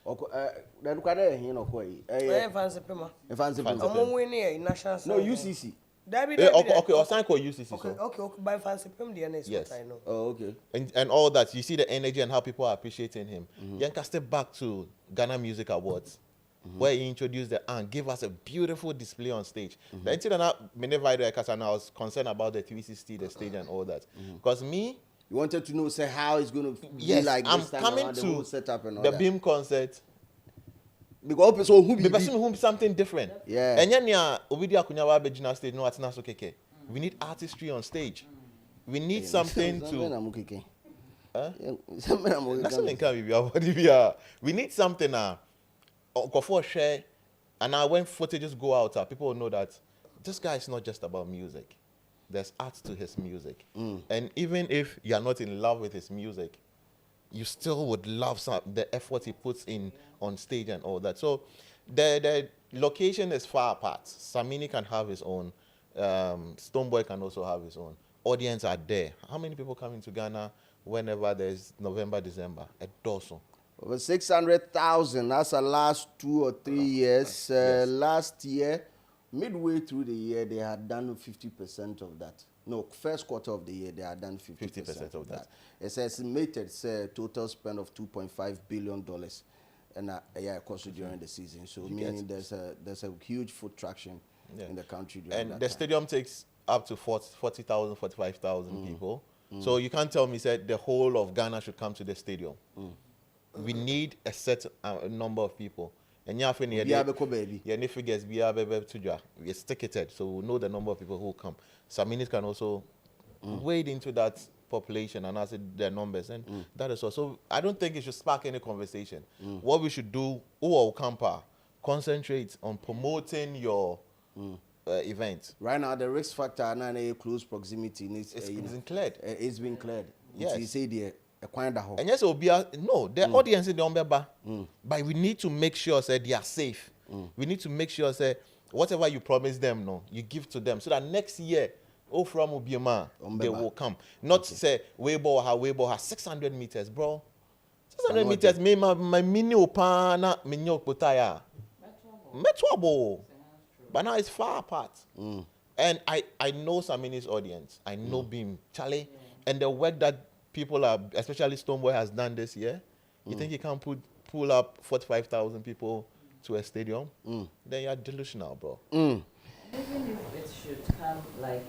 Then kwade hin okoi. Fancy Pima. I'm winning national. No, UCC. Okay, or sign called UCC. Okay, by Fancy Pim, the NS. Yes. I know. Oh, okay. And all that. You see the energy and how people are appreciating him. Yanka step back to Ghana Music Awards, where he introduced the and gave us a beautiful display on stage. The incident I was concerned about the 360, the stage and all that. Because me, you wanted to know say how it's going to be like I'm this time coming around, to the whole setup and all the that. Beam concert. Because so who be something different. Yeah. And then Obidi Akunyawa Bejina stage no atina so keke. We need artistry on stage. we need something to. Huh? We need something share, and now when footages go out, people will know that this guy is not just about music. There's art to his music. And even if you're not in love with his music, you still would love the effort he puts in on stage and all that. So the location is far apart. Samini can have his own. Stonebwoy can also have his own. Audience are there. How many people come into Ghana whenever there's November, December? A dozen. Over 600,000. That's the last 2 or 3 years. Yes. Last year, midway through the year, they had done 50% of that. No, first quarter of the year, they had done 50% of that. It's estimated total spend of $2.5 billion and course during the season. So meaning there's a huge foot traction in the country during and that the time. stadium takes up to 40,000, 45,000 people. So you can't tell me the whole of Ghana should come to the stadium. We need a set number of people. And yeah, any figures we are ticketed, so we'll know the number of people who will come. Saminis can also wade into that population and answer their numbers, and that is all. So I don't think it should spark any conversation. What we should do, concentrate on promoting your event. Right now, the risk factor and a close proximity is cleared. It's been cleared. Yes. You say the and yes, it will be the audience in the Ombeba, but we need to make sure they are safe. We need to make sure whatever you promise them, you give to them, so that next year, from Ubiama, they will come. Not say Weibo has 600 meters, bro. 600 meters, my mini opana minyo potaya. Metwabo. But now it's far apart. And I know Samini's audience. I know Bhim, Charlie, and the work that people especially Stonebwoy has done this year. You think he can pull up 45,000 people to a stadium? Then you're delusional, bro. Even if it should come, like,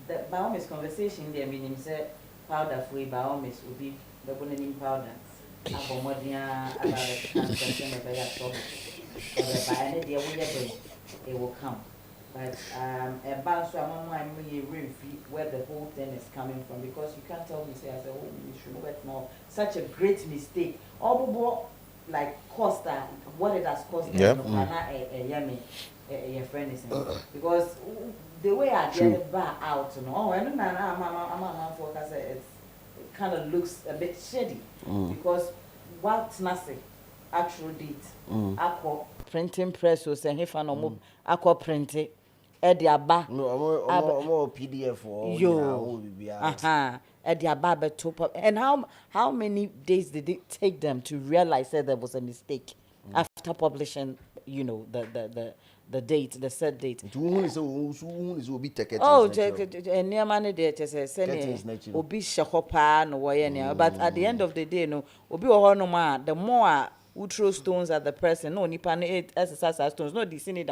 the Baomis conversation there, meaning say powder free Baomis will be the winning powder. It will come. But about where the whole thing is coming from, because you can't tell me, say, I said, oh, we should get now. Such a great mistake. All like cost what it has cost them, your friend is because the way I get the bar out, and I'm it kind of looks a bit shady because what Nasi actually did, I printing press was saying if I know I printing. Ediaba. No, PDF or yo. Ediaba top. And how many days did it take them to realize that there was a mistake after publishing, the date, the set date? Who is will be taken. Oh, and near money there to say, Obi Shahopa no way. But at the end of the day, no, Obi Ohonoma, the more who throw stones at the person, no, Nipan 8 SSS stones, no, Disney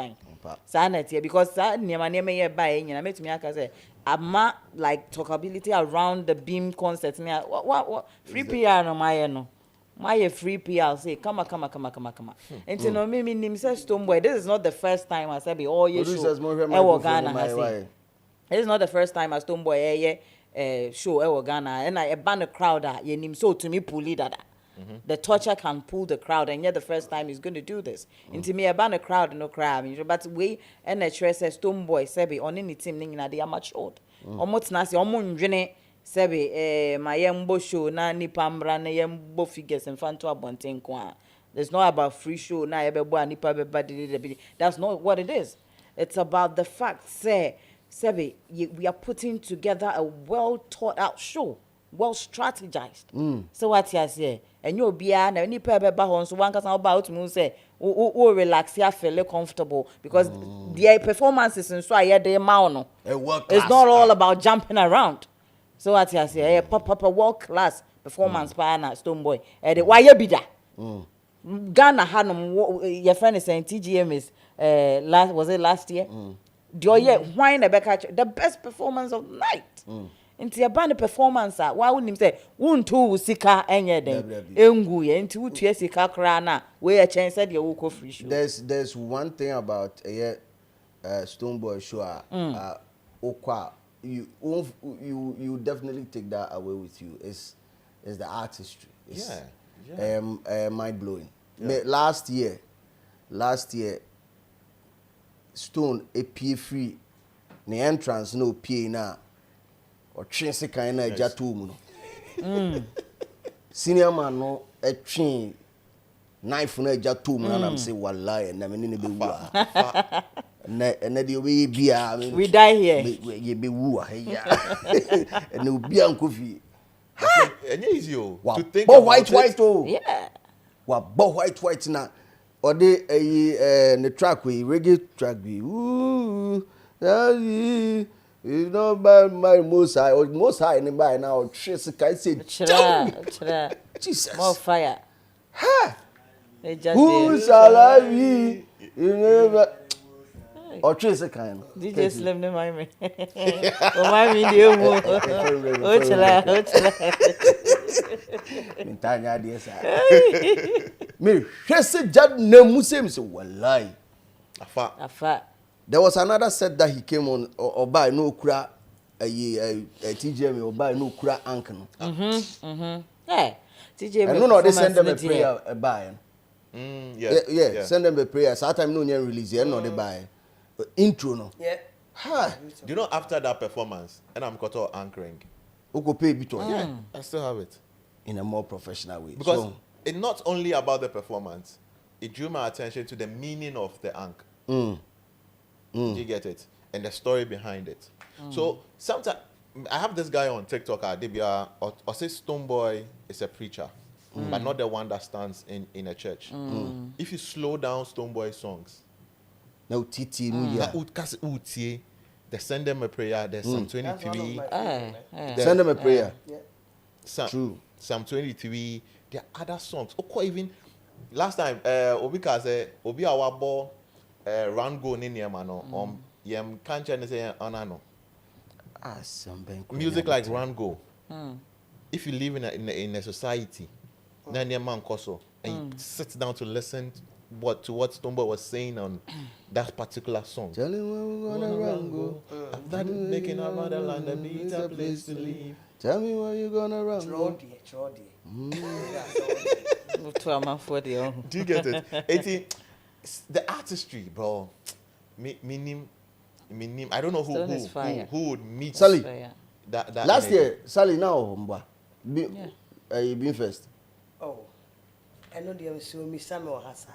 sanity, because that near buying, and I met me, I say, I'm like talkability around the Beam concert. What free PR no my free PR say, come on. And to know me, says Stonebwoy, this is not the first time I said, all you show, Ghana. This is not the first time I Stonebwoy show Ghana, and I ban a crowd, so to me, pull that. The torture can pull the crowd, and yet the first time he's going to do this. Into me, about a crowd, no crowd. But we and the says Stonebwoy, Sebi, on any team, they are matured. Almost nasi, almost Sebi, my yambo show, na ni pambra, na yambo figures in front of Bontin Kwa. There's not about free show, na everybody, nipa, that's not what it is. It's about the fact, Sebi, we are putting together a well thought out show. Well strategized. So what you say? And you'll be any paper so one can about me say, oh, relax, you feel comfortable because the performances and so I the amount. It's not all about jumping around. So what you say? Papa world class performance by Stonebwoy. Why you be that? Ghana had your friend is saying TGM is last year? Do you why the best performance of the night? Into your band performance, why wouldn't him say, won't two sika any day? Engu, into 2 years sika crana, where a chance said you will free show. There's one thing about Stonebwoy show, Okwa, you definitely take that away with you. Is the artistry. It's, mind blowing. Yeah. Last year, Stone a pay free. The entrance no pay na or train se kind na jatu mu no. Senior man no a train knife na jatu mu na am say wallahi na me ne be wu a. Na the way bia we die here. We be wu a ya. And obi an kofi. And easy to think about white oh. Yeah. Wa bo white na or the the track we reggae track we ooh you know my most high anybody now trace kai say Chira. Jesus More fire. Ha Who shall I be you never or trace kind DJ Slim no mind me. O mind me dey mo. O chila. Mentanya dey say me hwese jad na musem say wallahi afa. There was another set that he came on or by no kura a TGM or by no kura ankan. Hey, TGM. And no, they send them a prayer a buy. Yeah. Send them a prayer. Sometimes no new release, no they buy. Intro no. Yeah. Ha. Do you know after that performance, and I'm got all anchoring. Who go pay bit on? Yeah, I still have it. In a more professional way. Because so, it's not only about the performance, it drew my attention to the meaning of the ank. Do you get it? And the story behind it. So sometimes I have this guy on TikTok, Adibia, or say Stonebwoy is a preacher, but not the one that stands in a church. If you slow down Stonebwoy songs, no TT they send them a prayer. There's Psalm 23. Send them a prayer. True. Psalm 23. There are other songs. Even last time, Obika said, Obi Awabo. Round go in here, man. Yem can't say no. Music like round go. If you live in a society, then your man koso and you sit down to listen to what Stonebwoy was saying on that particular song. Tell him where we're gonna run go. After making our motherland a better place to live. Tell me where you gonna run go. Do you get it? The artistry, bro. Minim. I don't know who would meet Sally. That Last year, Sally now Bhimfest. Oh, I know they so me Samuel Hassa.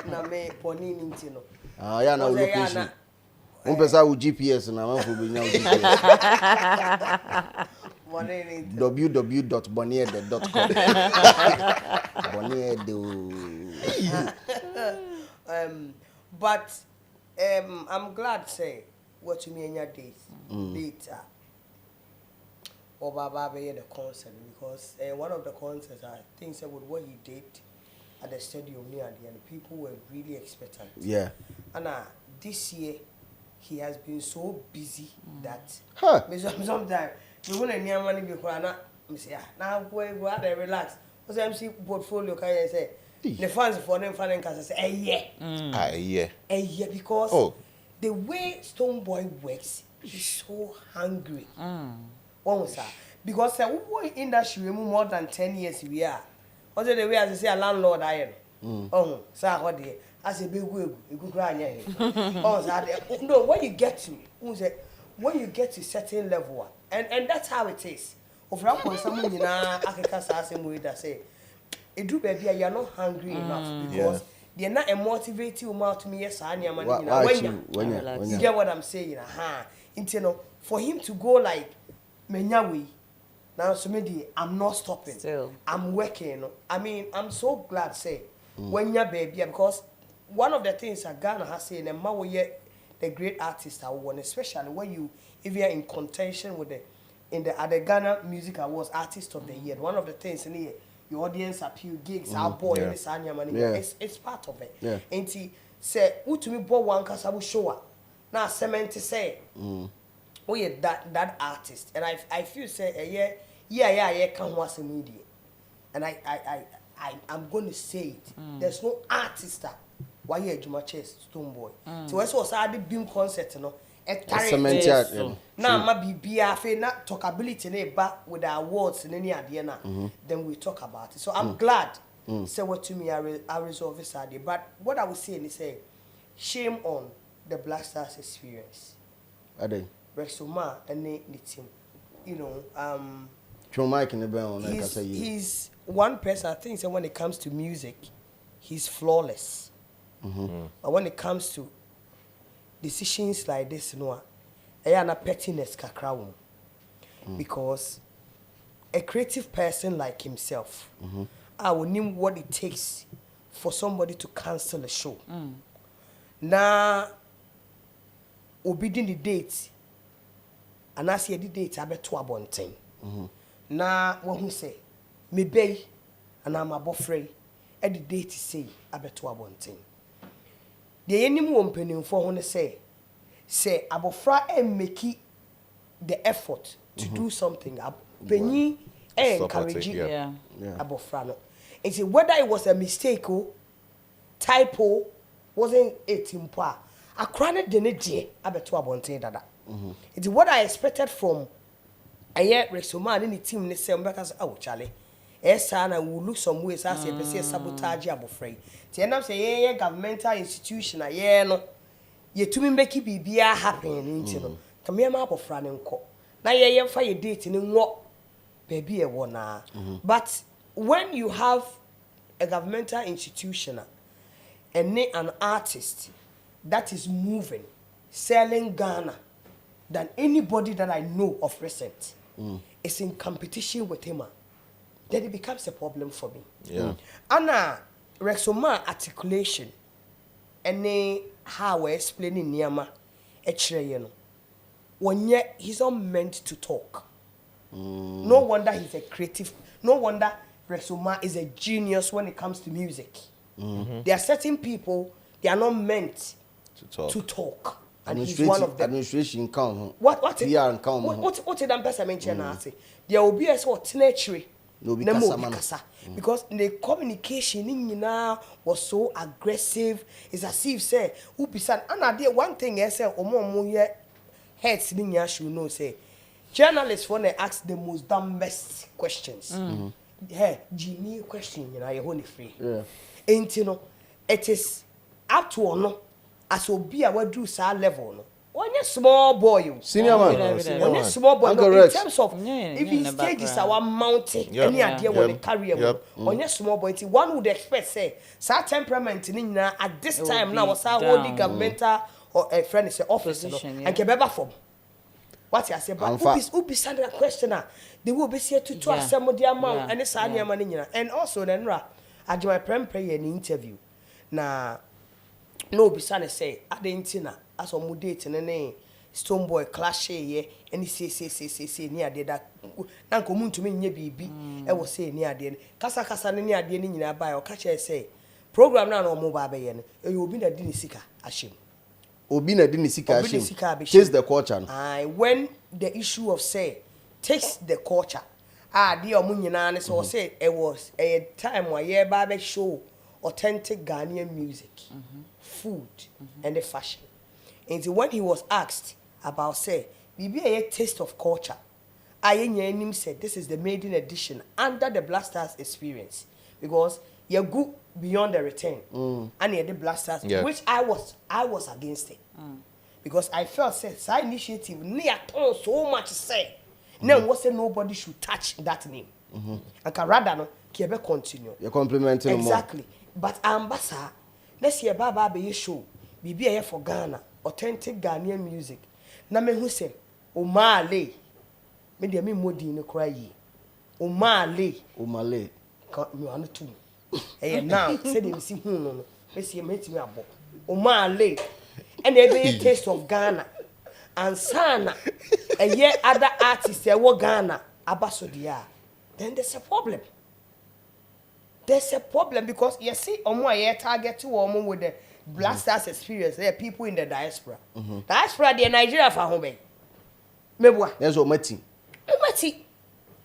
Na me poni nintino. Yeah, now location. One person with GPS and one for being GPS. www.boniede.com. But I'm glad to say what you mean in your days later. Or Baba the concert because one of the concerts I think said with what he did at the stadium near the end, people were really expectant. Yeah. And this year he has been so busy that sometimes you want to near money because now go out and relax. Because MC portfolio can you say the fans for them fan can say yeah because the way Stonebwoy works he's so hungry. Because we in industry more than 10 years we are. Also the way as I say a landlord I am. Sir what dey as a big way you go cry here. No, when you get to certain level and that's how it is. Of rap on someone na akeka same way that say it do baby you are not hungry enough because they're not motivating you to me yes when you get what I'm saying for him to go like menyawi now so maybe I'm not stopping. Still. I'm working. I mean, I'm so glad say when you're baby because one of the things that Ghana has said and the great artist I want, especially when if you're in contention with the Ghana Music Awards Artist of the Year. One of the things in here, your audience appeal gigs, our boy, it's part of it. Yeah. And he say, who to me boy one kasabu show now cement say oh yeah, that artist, and I feel say yeah can watch the media, and I'm going to say it. There's no artist that why you my chest Stonebwoy. So I saw the Beam concert, Now, maybe be not talkability neighbor with the awards and any idea. Then we talk about it. So I'm glad. Say what to me, I resolve this idea. But what I was saying is, shame on the Black Stars experience. Are they? Rexoma and the team. You know, he's one person, I think, so when it comes to music, he's flawless. But when it comes to decisions like this, I am a pettiness kakra. Because a creative person like himself, I will know what it takes for somebody to cancel a show. Now, obedient the date, and I see the date, I bet 2 abonting. Now, what who say, me bay, and I'm a boffrey, at the date say, I bet 2 abonting. The enemy won't penny for one say abofra and make the effort to do something. Penny and encouraging abofra. No. And see whether it was a mistake or typo wasn't it impa. I cried the next I bet 2 abonting dada. It's what I expected from a year Rexoma in the team in the same because oh Charlie. Yes, and I will look some ways as a sabotage abofra. And I'm saying, yeah, governmental institution, yeah, no, you to me make it be happening, you know. Come here, map of Fran and Co. Now, yeah, fire dating in what baby a one. But when you have a governmental institution and an artist that is moving, selling Ghana than anybody that I know of recent is in competition with him, then it becomes a problem for me. Yeah. Anna. Rexoma articulation and how we're explaining Niama he's not meant to talk. No wonder he's a creative. No wonder Rexoma is a genius when it comes to music. There are certain people they are not meant to talk. And he's one of them. Administration count. What did that person mention? There will be a sort of nature. Because the communication in now was so aggressive. It's as if say who be san and I did one thing I say heads in ya should know say journalists when they ask the most dumbest questions. Hey, Jimmy question, you're only free. Yeah. Ain't you know it is up to or no as will be our do sa level no. One small boy, senior man. One small boy. No, in terms of if he stages our mountain, any idea when they carry one small boy, one would expect say, sa temperament in at this time now was our holding governmental or a friend is office and kebeba form. What I say, but who be sending a questioner? They will be here to assemble the amount and it's any money. And also then I do my prem pray an interview. Now no be say I didn't as on date and a Stonebwoy clash ye and he say near that Uncle Moon to me near BB I was saying near the Casa near the in buy or catch say program now no mobile bayan you will be a dinner seeker ashim. Obina didn't seek chase the culture. When the issue of say takes the culture dear Munyan so say it was a time where yeah barber show authentic Ghanaian music, food and the fashion. And when he was asked about say, "Bibi a taste of culture," I said, "This is the maiden edition under the Blasters experience because you go beyond the return and the Blasters, which I was against it because I felt say that initiative near so much say, now was say nobody should touch that name, and can rather no Quebec continue. You're complimenting exactly, but ambassador, let's hear Baba be show, Bibi a for Ghana. Authentic Ghanaian music. Na me hu se Omale. Me de me modi no kra yi. Omale. Ka me anu tu. Eh now say dem si hu no. Me see me timi abo. Omale. And e be taste of Ghana. And sana ye other artists e wo Ghana abaso dia. Then there's a problem. There's a problem because you see omo aye target to omo with the Blasters experience. There are people in the diaspora. Diaspora, they Nigeria for home. Mebwa. There's Omati. Omati.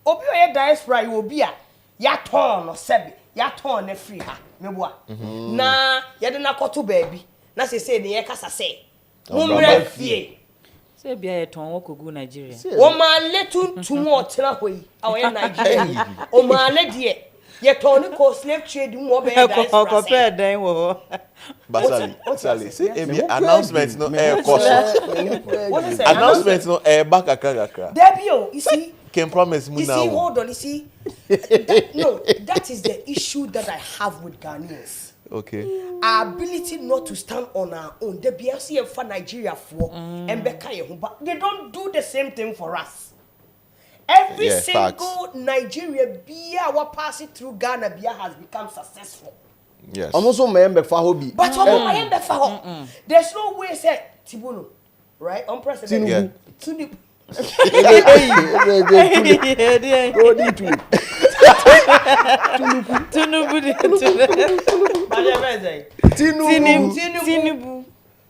Obi oye diaspora you will be a ya turn or sebi ya turn free ha. Mebwa. Na ya de na koto baby. Na say ni ye kasa say. Mumre fie. Say be a ton wo kogu Nigeria. Omale to more tena our Nigeria. Omale die. Ye ton ko slave trade mo be compare then wo. Basali. Say be announcements no air cost. Announcements no air back akaka. Debio, you see. Can promise me now. You see, hold on, you see. That is the issue that I have with Ghanaians. Okay. Our ability not to stand on our own. The BRC for Nigeria for and but they don't do the same thing for us. Every single Nigeria beer what passing through Ghana beer has become successful. Yes. Almost member for hobby. But member for there's no way say Tibuno, right? Unprecedented. Tinubu. Tinubu.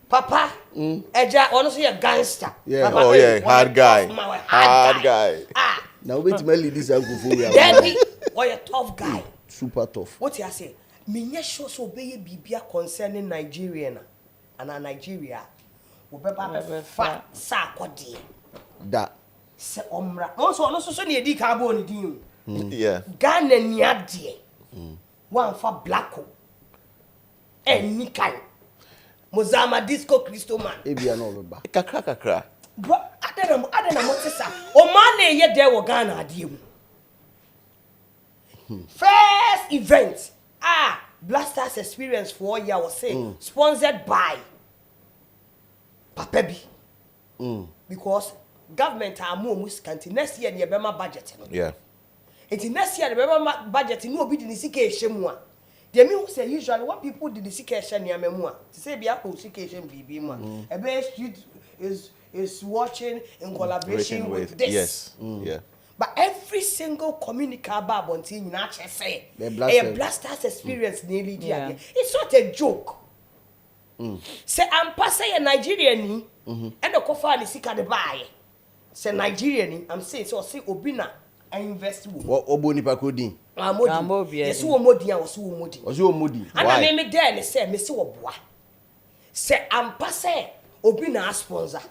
Papa, Eja, honestly a gangster. Yeah. Papa, Hard guy. Hard guy. Now wait till this uncle for you. Debbie, what a tough guy. Super tough. What you say? Me sure so be bibia concerning Nigeria and Nigeria. We be fa sa kwadi. Da. Se omra. No so ne di ka bo ni din. Yeah. Ghana ni ade. One for blacko. Eni kan. Mozama disco Christo man. Ebia no ba. Kakra. Bro, adena motisa. O man na ye there wo Ghana ade mu. First event. Blasters experience for year was saying sponsored by Papebi. Because government are more muscanti next year the Bema budget. Yeah. It's next year the Bema budget no be the sication one. The me who say usually what people did the sication near memoir. To say be a sication BB one. A best is watching in collaboration with this. Yes. Yeah. But every single communicator bontin in actually say a blasters experience nearly there. It's not a joke. Say I'm passing a Nigerian and the coffee is sick at the buy. Say Nigerian, I'm saying so say Obina I invest with. What Oboni Pakodi? Yes, who Modi was who Modi. Was you Modi? And I made me there and say, Mr. Obwa. Say I'm passing Obina sponsor.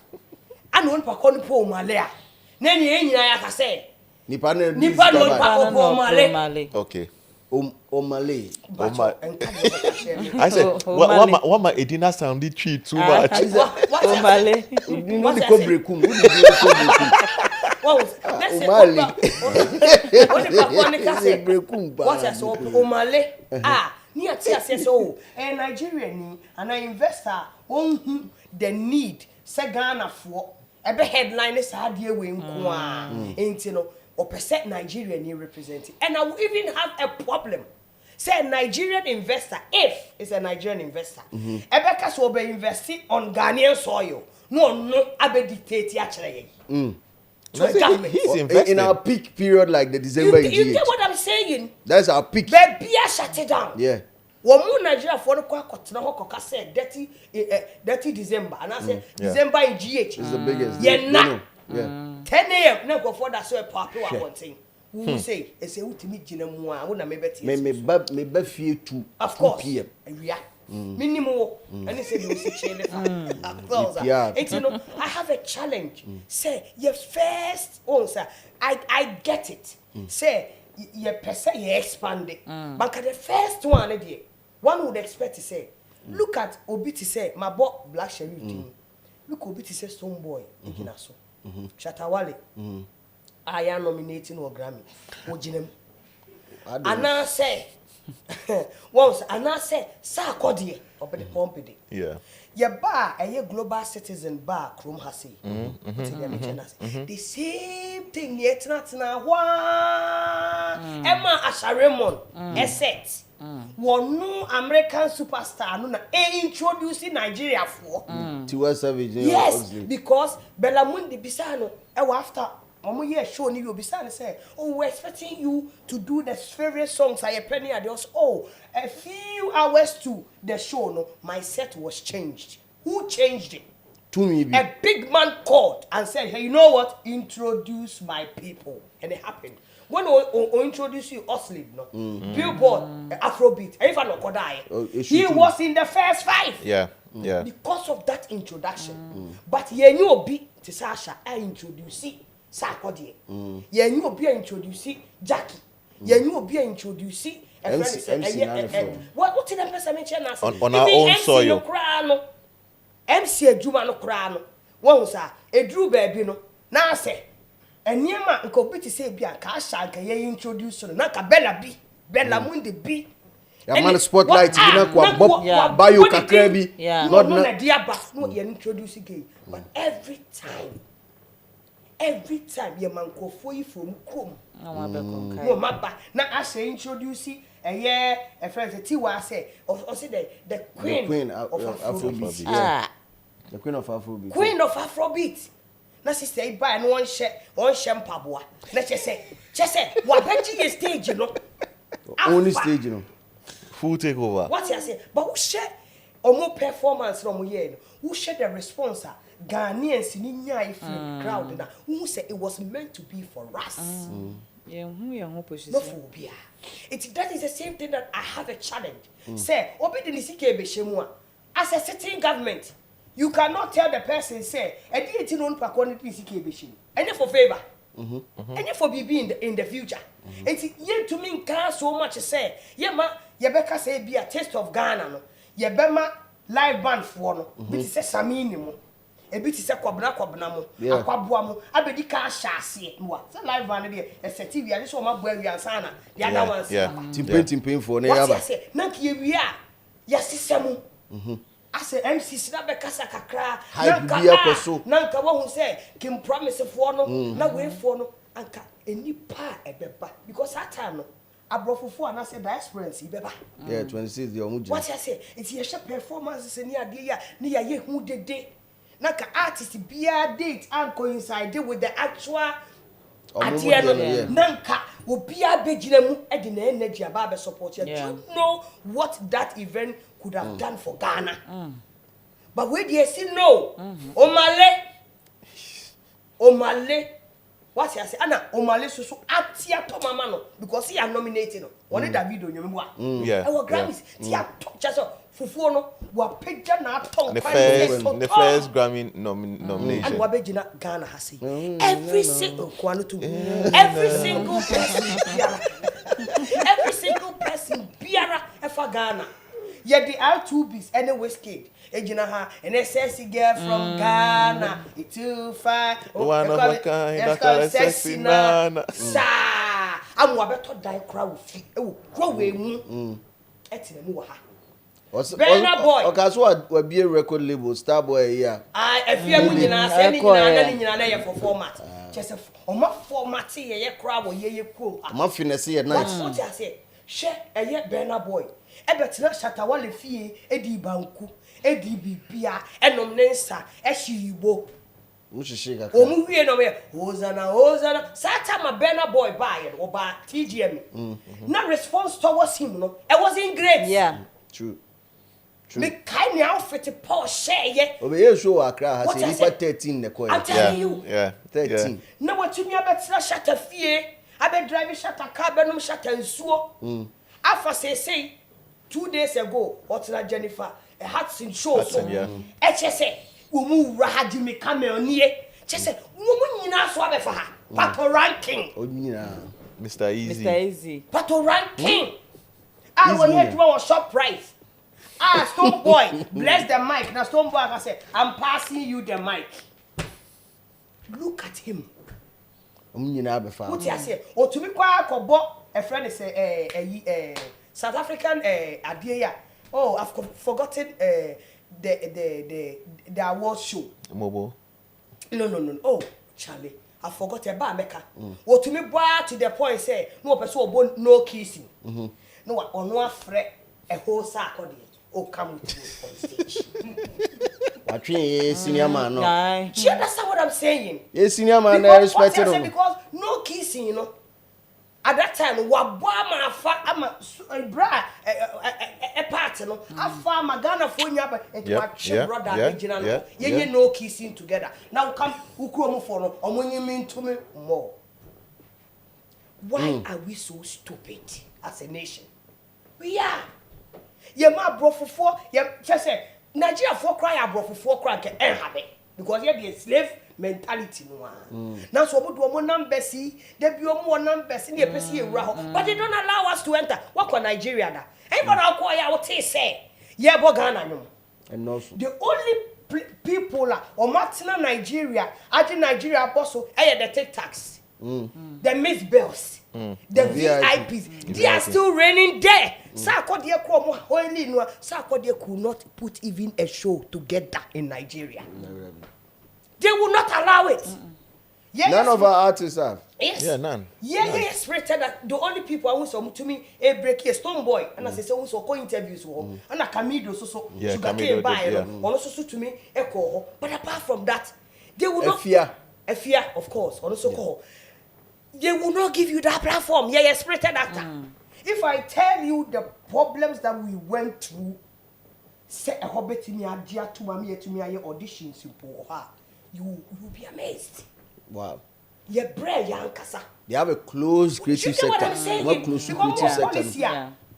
And one Pakoni Po Malaya. Nenny, I say. Nipa no Male. Okay. Omale. I said, what my Edina sounded cheap too much. Omale. You know the Cobra Kum. Who did you Cobra Kum? What I saw Omale. Near Tia says so. A Nigerian and an investor won't the need Sagana for a headline is hard year win. Ain't you know. Or percent Nigerian you representing. And I will even have a problem. Say a Nigerian investor, if it's a Nigerian investor, Ebekas will be investing on Ghanaian soil. No, I be dictate actually. He's investing. In our peak period like the December. You get what I'm saying? That's our peak. Baby, I shut it down. Yeah. One Nigeria for the Kwakot said dirty December. And I said December in GH is the biggest. Yeah, yeah. 10 a.m. Now go for that so popular one thing. Who say it's a ultimate jinemu. I wanna maybe me fear 2 p.m. Yeah. Minimum. And he said you see change. It's you know I have a challenge. Say your first sir. I get it. Say your person you expand it. But the first one would expect to say look at Obi to say my boy Black Sheriff team. Look Obi to say Stonebwoy in Kinaso. Shatawale. I am nominating or Grammy. Ojinem. And I say once and I say Sarkodie up at the Pompey. Yeah. Your bar a global citizen bar Chrome Hasi. The same thing yet not now. Emma Asharemon asset. One no American superstar no introducing Nigeria for Tiwa Savage. yes, because Belamundi Bisano after year show you Bisano say, oh, we're expecting you to do the favorite songs I penny at us. Oh, a few hours to the show, no, my set was changed. Who changed it? A big man called and said, hey, you know what? Introduce my people. And it happened. When we introduce you, Osley, no? Billboard, Afrobeat, he was in the first 5. Yeah. Because of that introduction. But you knew be to Sasha, I introduce Sarkodie. You knew be introduce Jackie. You knew be introduce what in the person mention on our own soil. MC Juma no krano. One was a drew baby no. Now say, and near man could be to say be a cash and can introduce no Bella B. Bella Mundi B. A man spotlight, buy your cacrebi. Not a dear buff, no, you introduce again. But every time your man go for you from Chrome. No, my now I say introduce a friend, a Tiwa say, or say the queen of Afrobeat. The queen of Afrobeat. Queen of Afrobeat. Na say buy and one shampoo. Let's just say, what Benji is stage, you know. Only stage, you know. Full takeover. What you say? But who share or more performance from here? Who share the response? Ghanaians in the crowd. Who say it was meant to be for us? Yeah, no phobia. That is the same thing that I have a challenge. Say, obedience as a sitting government. You cannot tell the person, say, a deity non per quantity CKB. And for favor. And for BB in the future. It's yet to mean car so much say, Yema, Yebeka say be a taste of Ghana. No. Yebema live band for no. Bit is a saminimo. A bit is a quabnamo. A quabuamo. I be the car chassis. What? A live band be a setivia. This one my boy and sana. The other ones. Timping for never. What I say? Nanki we are. Yes, Samu. As a MC Snabe Casacra, Nanka who say, can promise a for no, no way for no, and any part a beba, because that time I brought for and I said, experience, beba. Yeah, 26 the Omuja. What I say, it's your performances near ye who did day. Naka artist be a date and coincide with the actual. Nanka will be a bejilemu at the energy about support. You don't know what that event could have done for Ghana. But where do you see no? Omale. What I say? Anna Omale so atia to mama because he are nominated. Only that video you remember? Our Grammys. Tia just fufu no wa pejja na tongue. The first Grammy nomination. And wabejina Ghana has every single every single person biara efa Ghana. Yet the R2Bs any Whiskey. Ejina and SSC girl from Ghana. It's too far. One of a kind. That's called sexy nana. Sa. I'm wabeto die crowd. Oh, grow away. Etinemuha. Bernard Boy. Okay, so what be a record label? Stonebwoy, yeah. If you're winning, I for format. Just a format here, crowd or ye cool. I'm finesse at night. What I say? Share a yet Bernard Boy. Ebetina Shatawale fee, Eddie Banku, Eddie Bipia, and Nomnensa, Eshibo. Which is shake. Omuye no me. Hosanna. Sata my Bernard Boy buy it or by TGM. No response towards him, no. It wasn't great. Yeah. True. Me kind outfit Paul share yet. Over here show Accra has 13 the coin. I'm telling you. Yeah. 13. No what you me about shut a fee. I be driving shut a car, Benum shut and so. After say 2 days ago, what's that Jennifer? A Hudson show. HSA. Umu Rahadi me come on near. Just woman in our swabber for her. Pato ranking. Mr. Easy. Pato ranking. I will let you on shop price. Stonebwoy, bless the mic. Now Stonebwoy, I say, I'm passing you the mic. Look at him. What I say? Or to be quiet, a friend is a South African idea. Oh, I've forgotten the award show. Mobile. No. Oh, Charlie, I forgot about Mecca. Or to me, to the point, say, no person no kissing. No, on one fret a whole sack on it. Oh, come with you on stage. I train senior man. No. Do you understand what I'm saying? Yes, senior man, I respect it. Because no kissing, you know. at that time wabama fa ama bra a part no afa magana for nyaba and my brother original yenye no kissing together now come ukuro for no omonye me to me more. Why are we so stupid as a nation? We are. Ye ma bro for ye say Nigeria for cry abro for cry ke have because ye be a slave mentality no. Now so omo numbers see they be omo numbers in the pesi ewura but they don't allow us to enter. What for Nigeria da? Anybody call ya what say? Ye bo Ghana no. And also the only people or Martina Nigeria, aje Nigeria also the take tax. The Miss Bells, the VIPs, they are still reigning there. Sarkodie could not put even a show together in Nigeria. They will not allow it. Yes, none of our artists have. Yes. Yeah, none. Yes, that the only people who saw to me a break here, Stonebwoy, and I say so interviews and a Camido so sugar buy also to me echo. But apart from that, they will not a fear, of course, also call. They will not give you that platform. Spirited actor. If I tell you the problems that we went through, say a hobbit in your dear to me auditions you will be amazed. Wow. Ye bread yankasa. They have a close creative sector. What I'm saying? More close creative sector.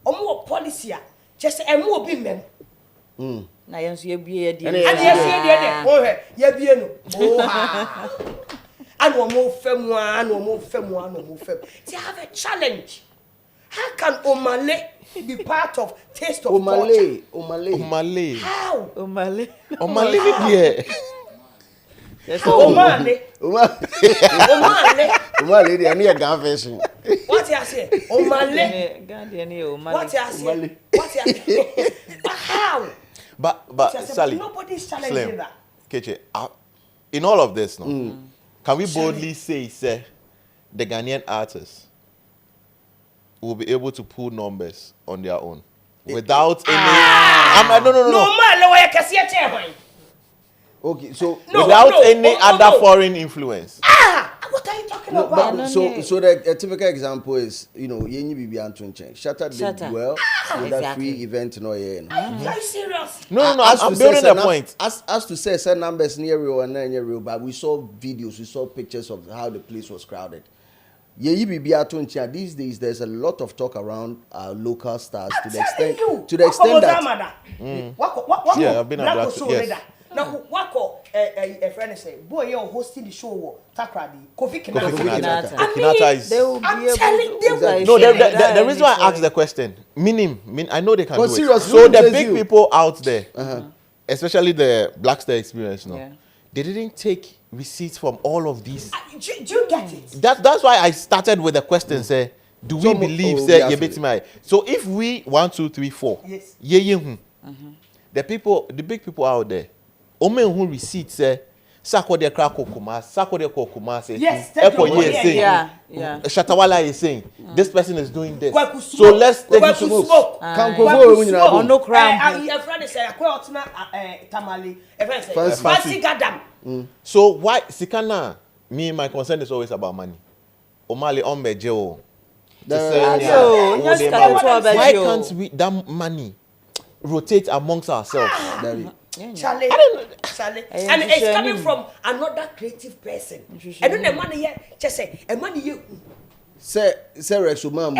More policy. Just a more big men. Na yenso ye bie ye and yes ye bie no. Oh. And no more fem. They have a challenge. How can Omale be part of Taste of Culture? Omale. How? Omale there. Omale, they need a gun version. what you say? Omale. What you say? What you say? How? But Sally, nobody's challenging that. Keche, in all of this, no, can we boldly say the Ghanaian artists will be able to pull numbers on their own without any? No. Okay, so without any other foreign influence. What are you talking about? So the typical example is, Yenyi Bibi Antunchen. Shatter did well with that free event in Oye. Are you serious? No, I'm building the point. As to say, certain numbers near real and near real, but we saw videos, we saw pictures of how the place was crowded. Yenyi Bibi Antunchen. These days, there's a lot of talk around local stars to the extent that. Yeah, I've been a black. Yes. Now, a friend say, boy, you're hosting the show, Takradi, Kofi Kinata is. I'm telling them. No, the reason why I asked the question, I know they can do it. So the big people out there, especially the Black Star experience, they didn't take receipts from all of these. Do you get it? That's why I started with the question, say, do we believe, so if we 1, 2, 3, 4, the big people out there, Omen who receipts say Sakode Krako Kuma, Sakode Kokuma say Shatawala is saying this person is doing this. So let's take it to move. No crime. Your friend say Tamale. Fancy Gadam. So why Sikana? My concern is always about money. Omale Ombejo. Why can't we that money rotate amongst ourselves? Charlie, and it's coming from another creative person. I don't know money here. Just say, a money you say Rexumam.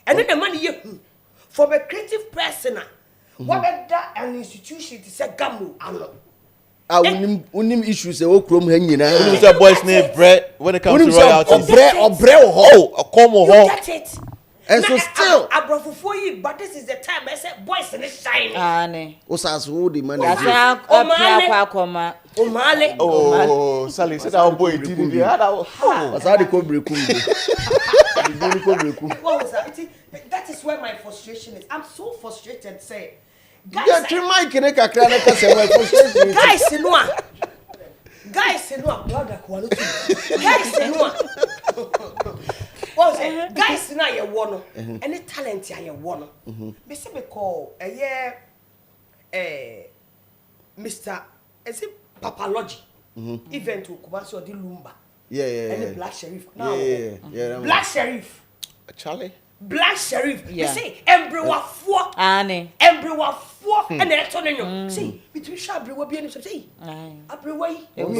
And then the money you from a creative person. Whatever an institution to say Gamu. Unim issues a work room hanging. Who's a boy's name? Brett. When it comes to royalties, you get it. And so still, I brought for you, but this is the time I said, boys in the shining. the money. Oh, Sally said, our boy did it. That is where my frustration is. I'm so frustrated, say. Guys, guys na ye wono any talent ya ye wono me say me call Mr. Papalogy event ko ba so di lumba And the Black Sheriff. Now, yeah. Black Sheriff. Charlie. Black Sheriff. Yeah. You see, Embrewa 4. Annie. Embrewa 4. And they're turning you. See, between Shabrewa be and say, Abrewa. I don't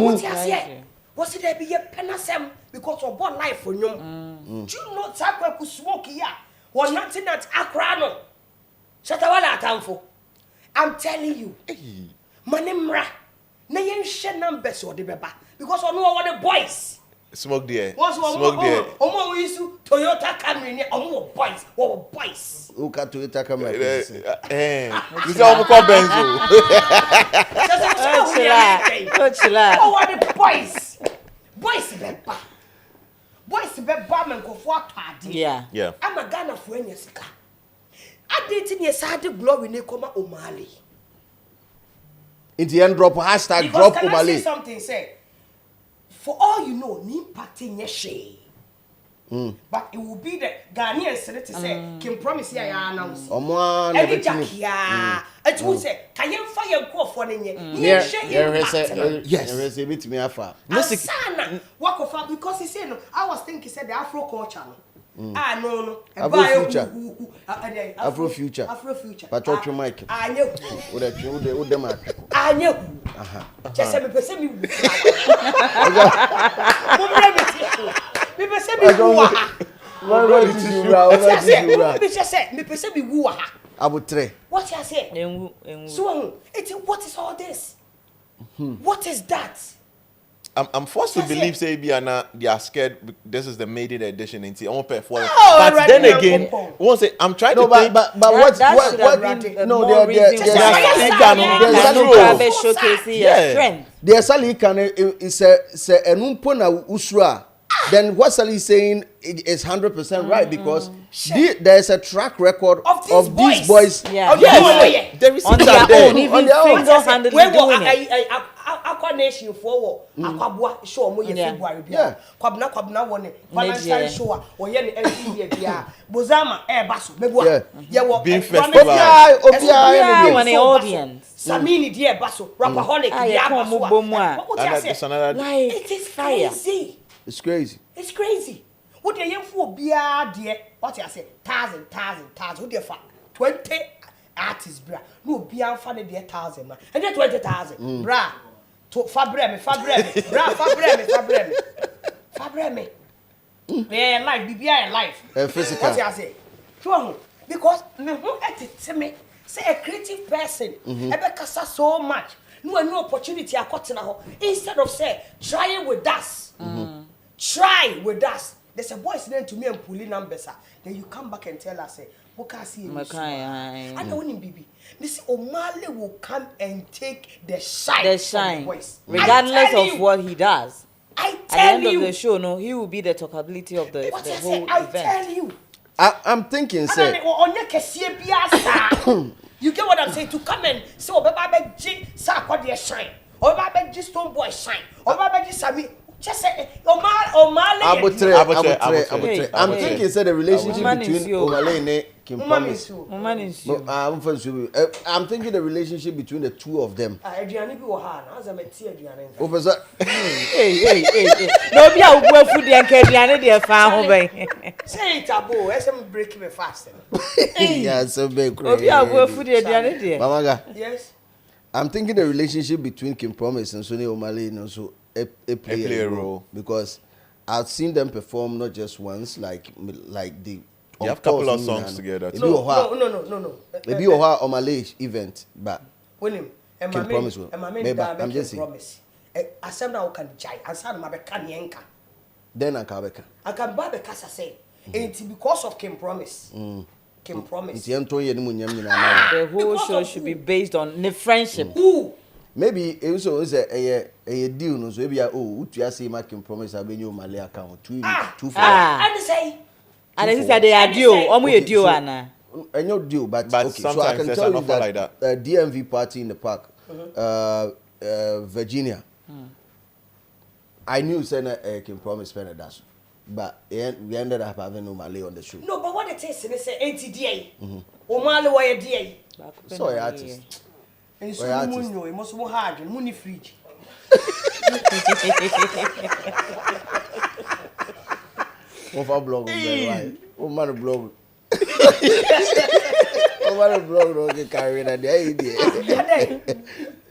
want to see me. What's it there be a penasem because of one life for you? Do you know Sakwa could smoke here? Or nothing that Akrano. Shatawala Atamfo. I'm telling you. Manimra. Nayen shed numbers or the beba. Because I know what the boys. Smoke there. Smoke there. Omo we use Toyota Camry. Omo boys. Oh boys. Who got Toyota Camry? You say Omo call Benzo. Oh what the boys. Boys beba. Boys beba men go for party. Yeah. I'm a Ghana for any sika. I didn't yes I had glory ne koma Omali. In the end, drop hashtag Because drop can I Omali. say something? Say, for all you know, ni party shey. But it will be the Ghanaian senator say, can promise here I announce. Every Jackia, it will say, can you fire go for the yes, a bit me afa. Sana walk of because he said no. I was thinking said the Afro culture. No. Afro future. Patrick Mike. I know. With them. I know. Just say me person me. Me person me woo ha. Abutre. What you say? So what is all this? What is that? I'm forced to believe say Biana they are scared this is the maiden edition and see on pay for it. Oh, But right, then right, again, right. won't say I'm trying to No, think but what no there's Sally can is a enumpona usra. Then what Sally is saying is 100% right because there's a track record of these boys. Yeah. There is on their own, even single-handedly doing it. Aqua Nation for Aquabua show mo February bia. Kwabna won Valentine show or yen every bia. Bozama basso mebua. Ye wo Bhimfest when the audience. Samini dear basso rapaholic dia basso. It is crazy. It's crazy. It's crazy. What the young for bia dear? What you say? Thousand. Who the fuck? 20 artists, bra. No bia funny dear 1,000 man. And then 20,000, bra. To fabreme. Yeah, life, BBI life. Physical. What you say? Because me who at me say a creative person. Ebekasa so much. No opportunity akotena ho. Instead of say try with us. Try with us. There's a voice then to me and pulling numbers. Then you come back and tell us, say, what can I see? I don't want him, baby. This Omale will come and take the shine. From the voice. Regardless of what he does. I tell you. At the end of the show, no, he will be the talkability of the whole event. I tell you. I'm thinking, say. You get what I'm saying? To come and say, oh, Baba G, Sakwa, shine. Or Baba G, Stonebwoy, shine. Or Baba G, Sami. Just say, Abutre. I'm thinking, say the relationship between Omale and Kim Promise. I'm thinking the relationship between the two of them. Hey. No, be a well food and Kadiana, dear family. Say it, Abo, as I'm breaking me fast. Yeah, so big. Be a well food and Diana. Mamaga. Yes. I'm thinking the relationship between Kim Promise and Sonny Omale and also play a role because I've seen them perform not just once, like the. You have a couple of songs together. No. Maybe you have Omale event, but William, Kim Promise will. I'm just saying. I said now can jai. I said my Kanyenka. Then I can buy the casa say. It's because of Kim Promise. Kim Promise. The whole show should be based on the friendship. Who? Maybe it also is a deal. No, so maybe you say my Kim Promise have been your Malay account 2 And say. And they said they are due. Only a due, Anna. I know due, but okay. So I can tell you that, like that. DMV party in the park, Virginia. I knew Senator Kim Promise Penadash, but we ended up having Omale on the show. No, but what it is, they say ATDA. Omale why DA. So artist. And so you must hard and money fridge. Over blog, right? Oh man, blog. Over the blog, okay, carrying a day.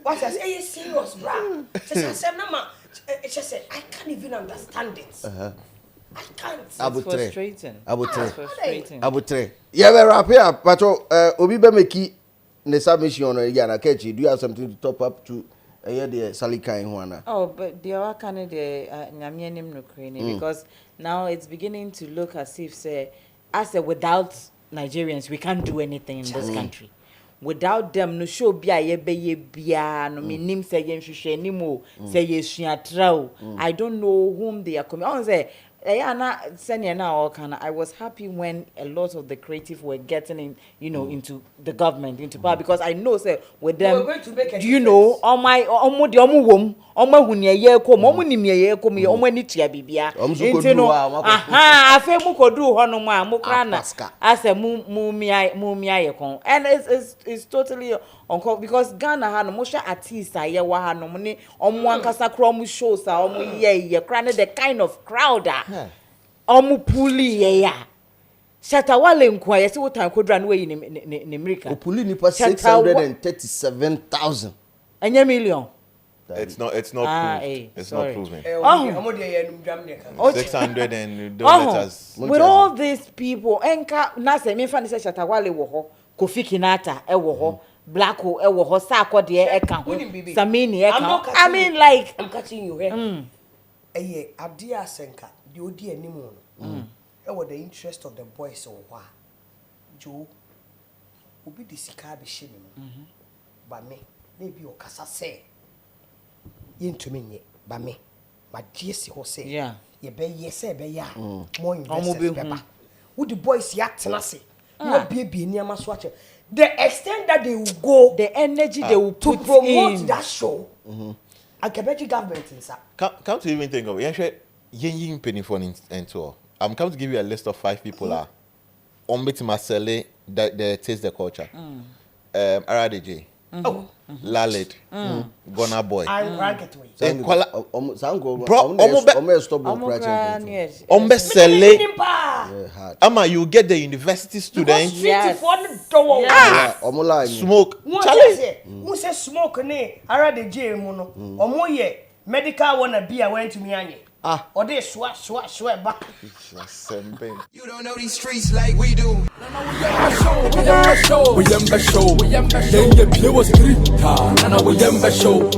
What I say, are you serious, bro? Just said, Mama, just said, I can't even understand it. I can't. It's frustrating. Abutre. Yeah, we're up here, Patrol. Obi Bemeki, the submission on Yana Kechi. Do you have something to top up to the Salika in Juana? Oh, but the other kind of because now it's beginning to look as if, say, without Nigerians, we can't do anything in this country. Without them, no show be a bia, no meaning say anymore, say yes, I don't know whom they are coming. I say, I was happy when a lot of the creative were getting in, into the government, into power, because I know, say, with them, going to make a do you know, on my womb, on my hunya come, bibia, I feel muko do honoma, mukrana, as a mumia, and it's totally uncle because Ghana had no motion artist, I had no money, one casacrom shows, the kind of crowd. Puli Shatawale inquire, see what time could run away in America. Puli nipa 637,000. And a million. It's not it's not proven. 600 and letters. With all these people, Enka Nasa me fan say Shatawale wo Kofi Kinata e wo Blacko e wo Sako de eka Samini eka. I mean like I'm catching you here. Adia Senka, the Odi anymore. Was the interest of the boys or what? Joe will be the Sikabi shimmy. By me, maybe your Casa say. Into me, by me. My GC will say, yeah, ye be yes, be ya. More investors, would the boys yak tenacity? No baby near my swatcher. The extent that they will go, the energy they will put to promote in that show. I can bet you government in that. Come to even think of it. Yen penny for and tour. I'm coming to give you a list of 5 people are on bit Marcelle that they taste the culture. RDJ, Lalid, Gonna Boy. I'm ragged way. Ama, you get the university students. Yes. Smoke. Who says smoke? Ne, RDJ mono. Omoye medical wanna be I went to me. Or they swat back. You don't know these streets like we do. We show.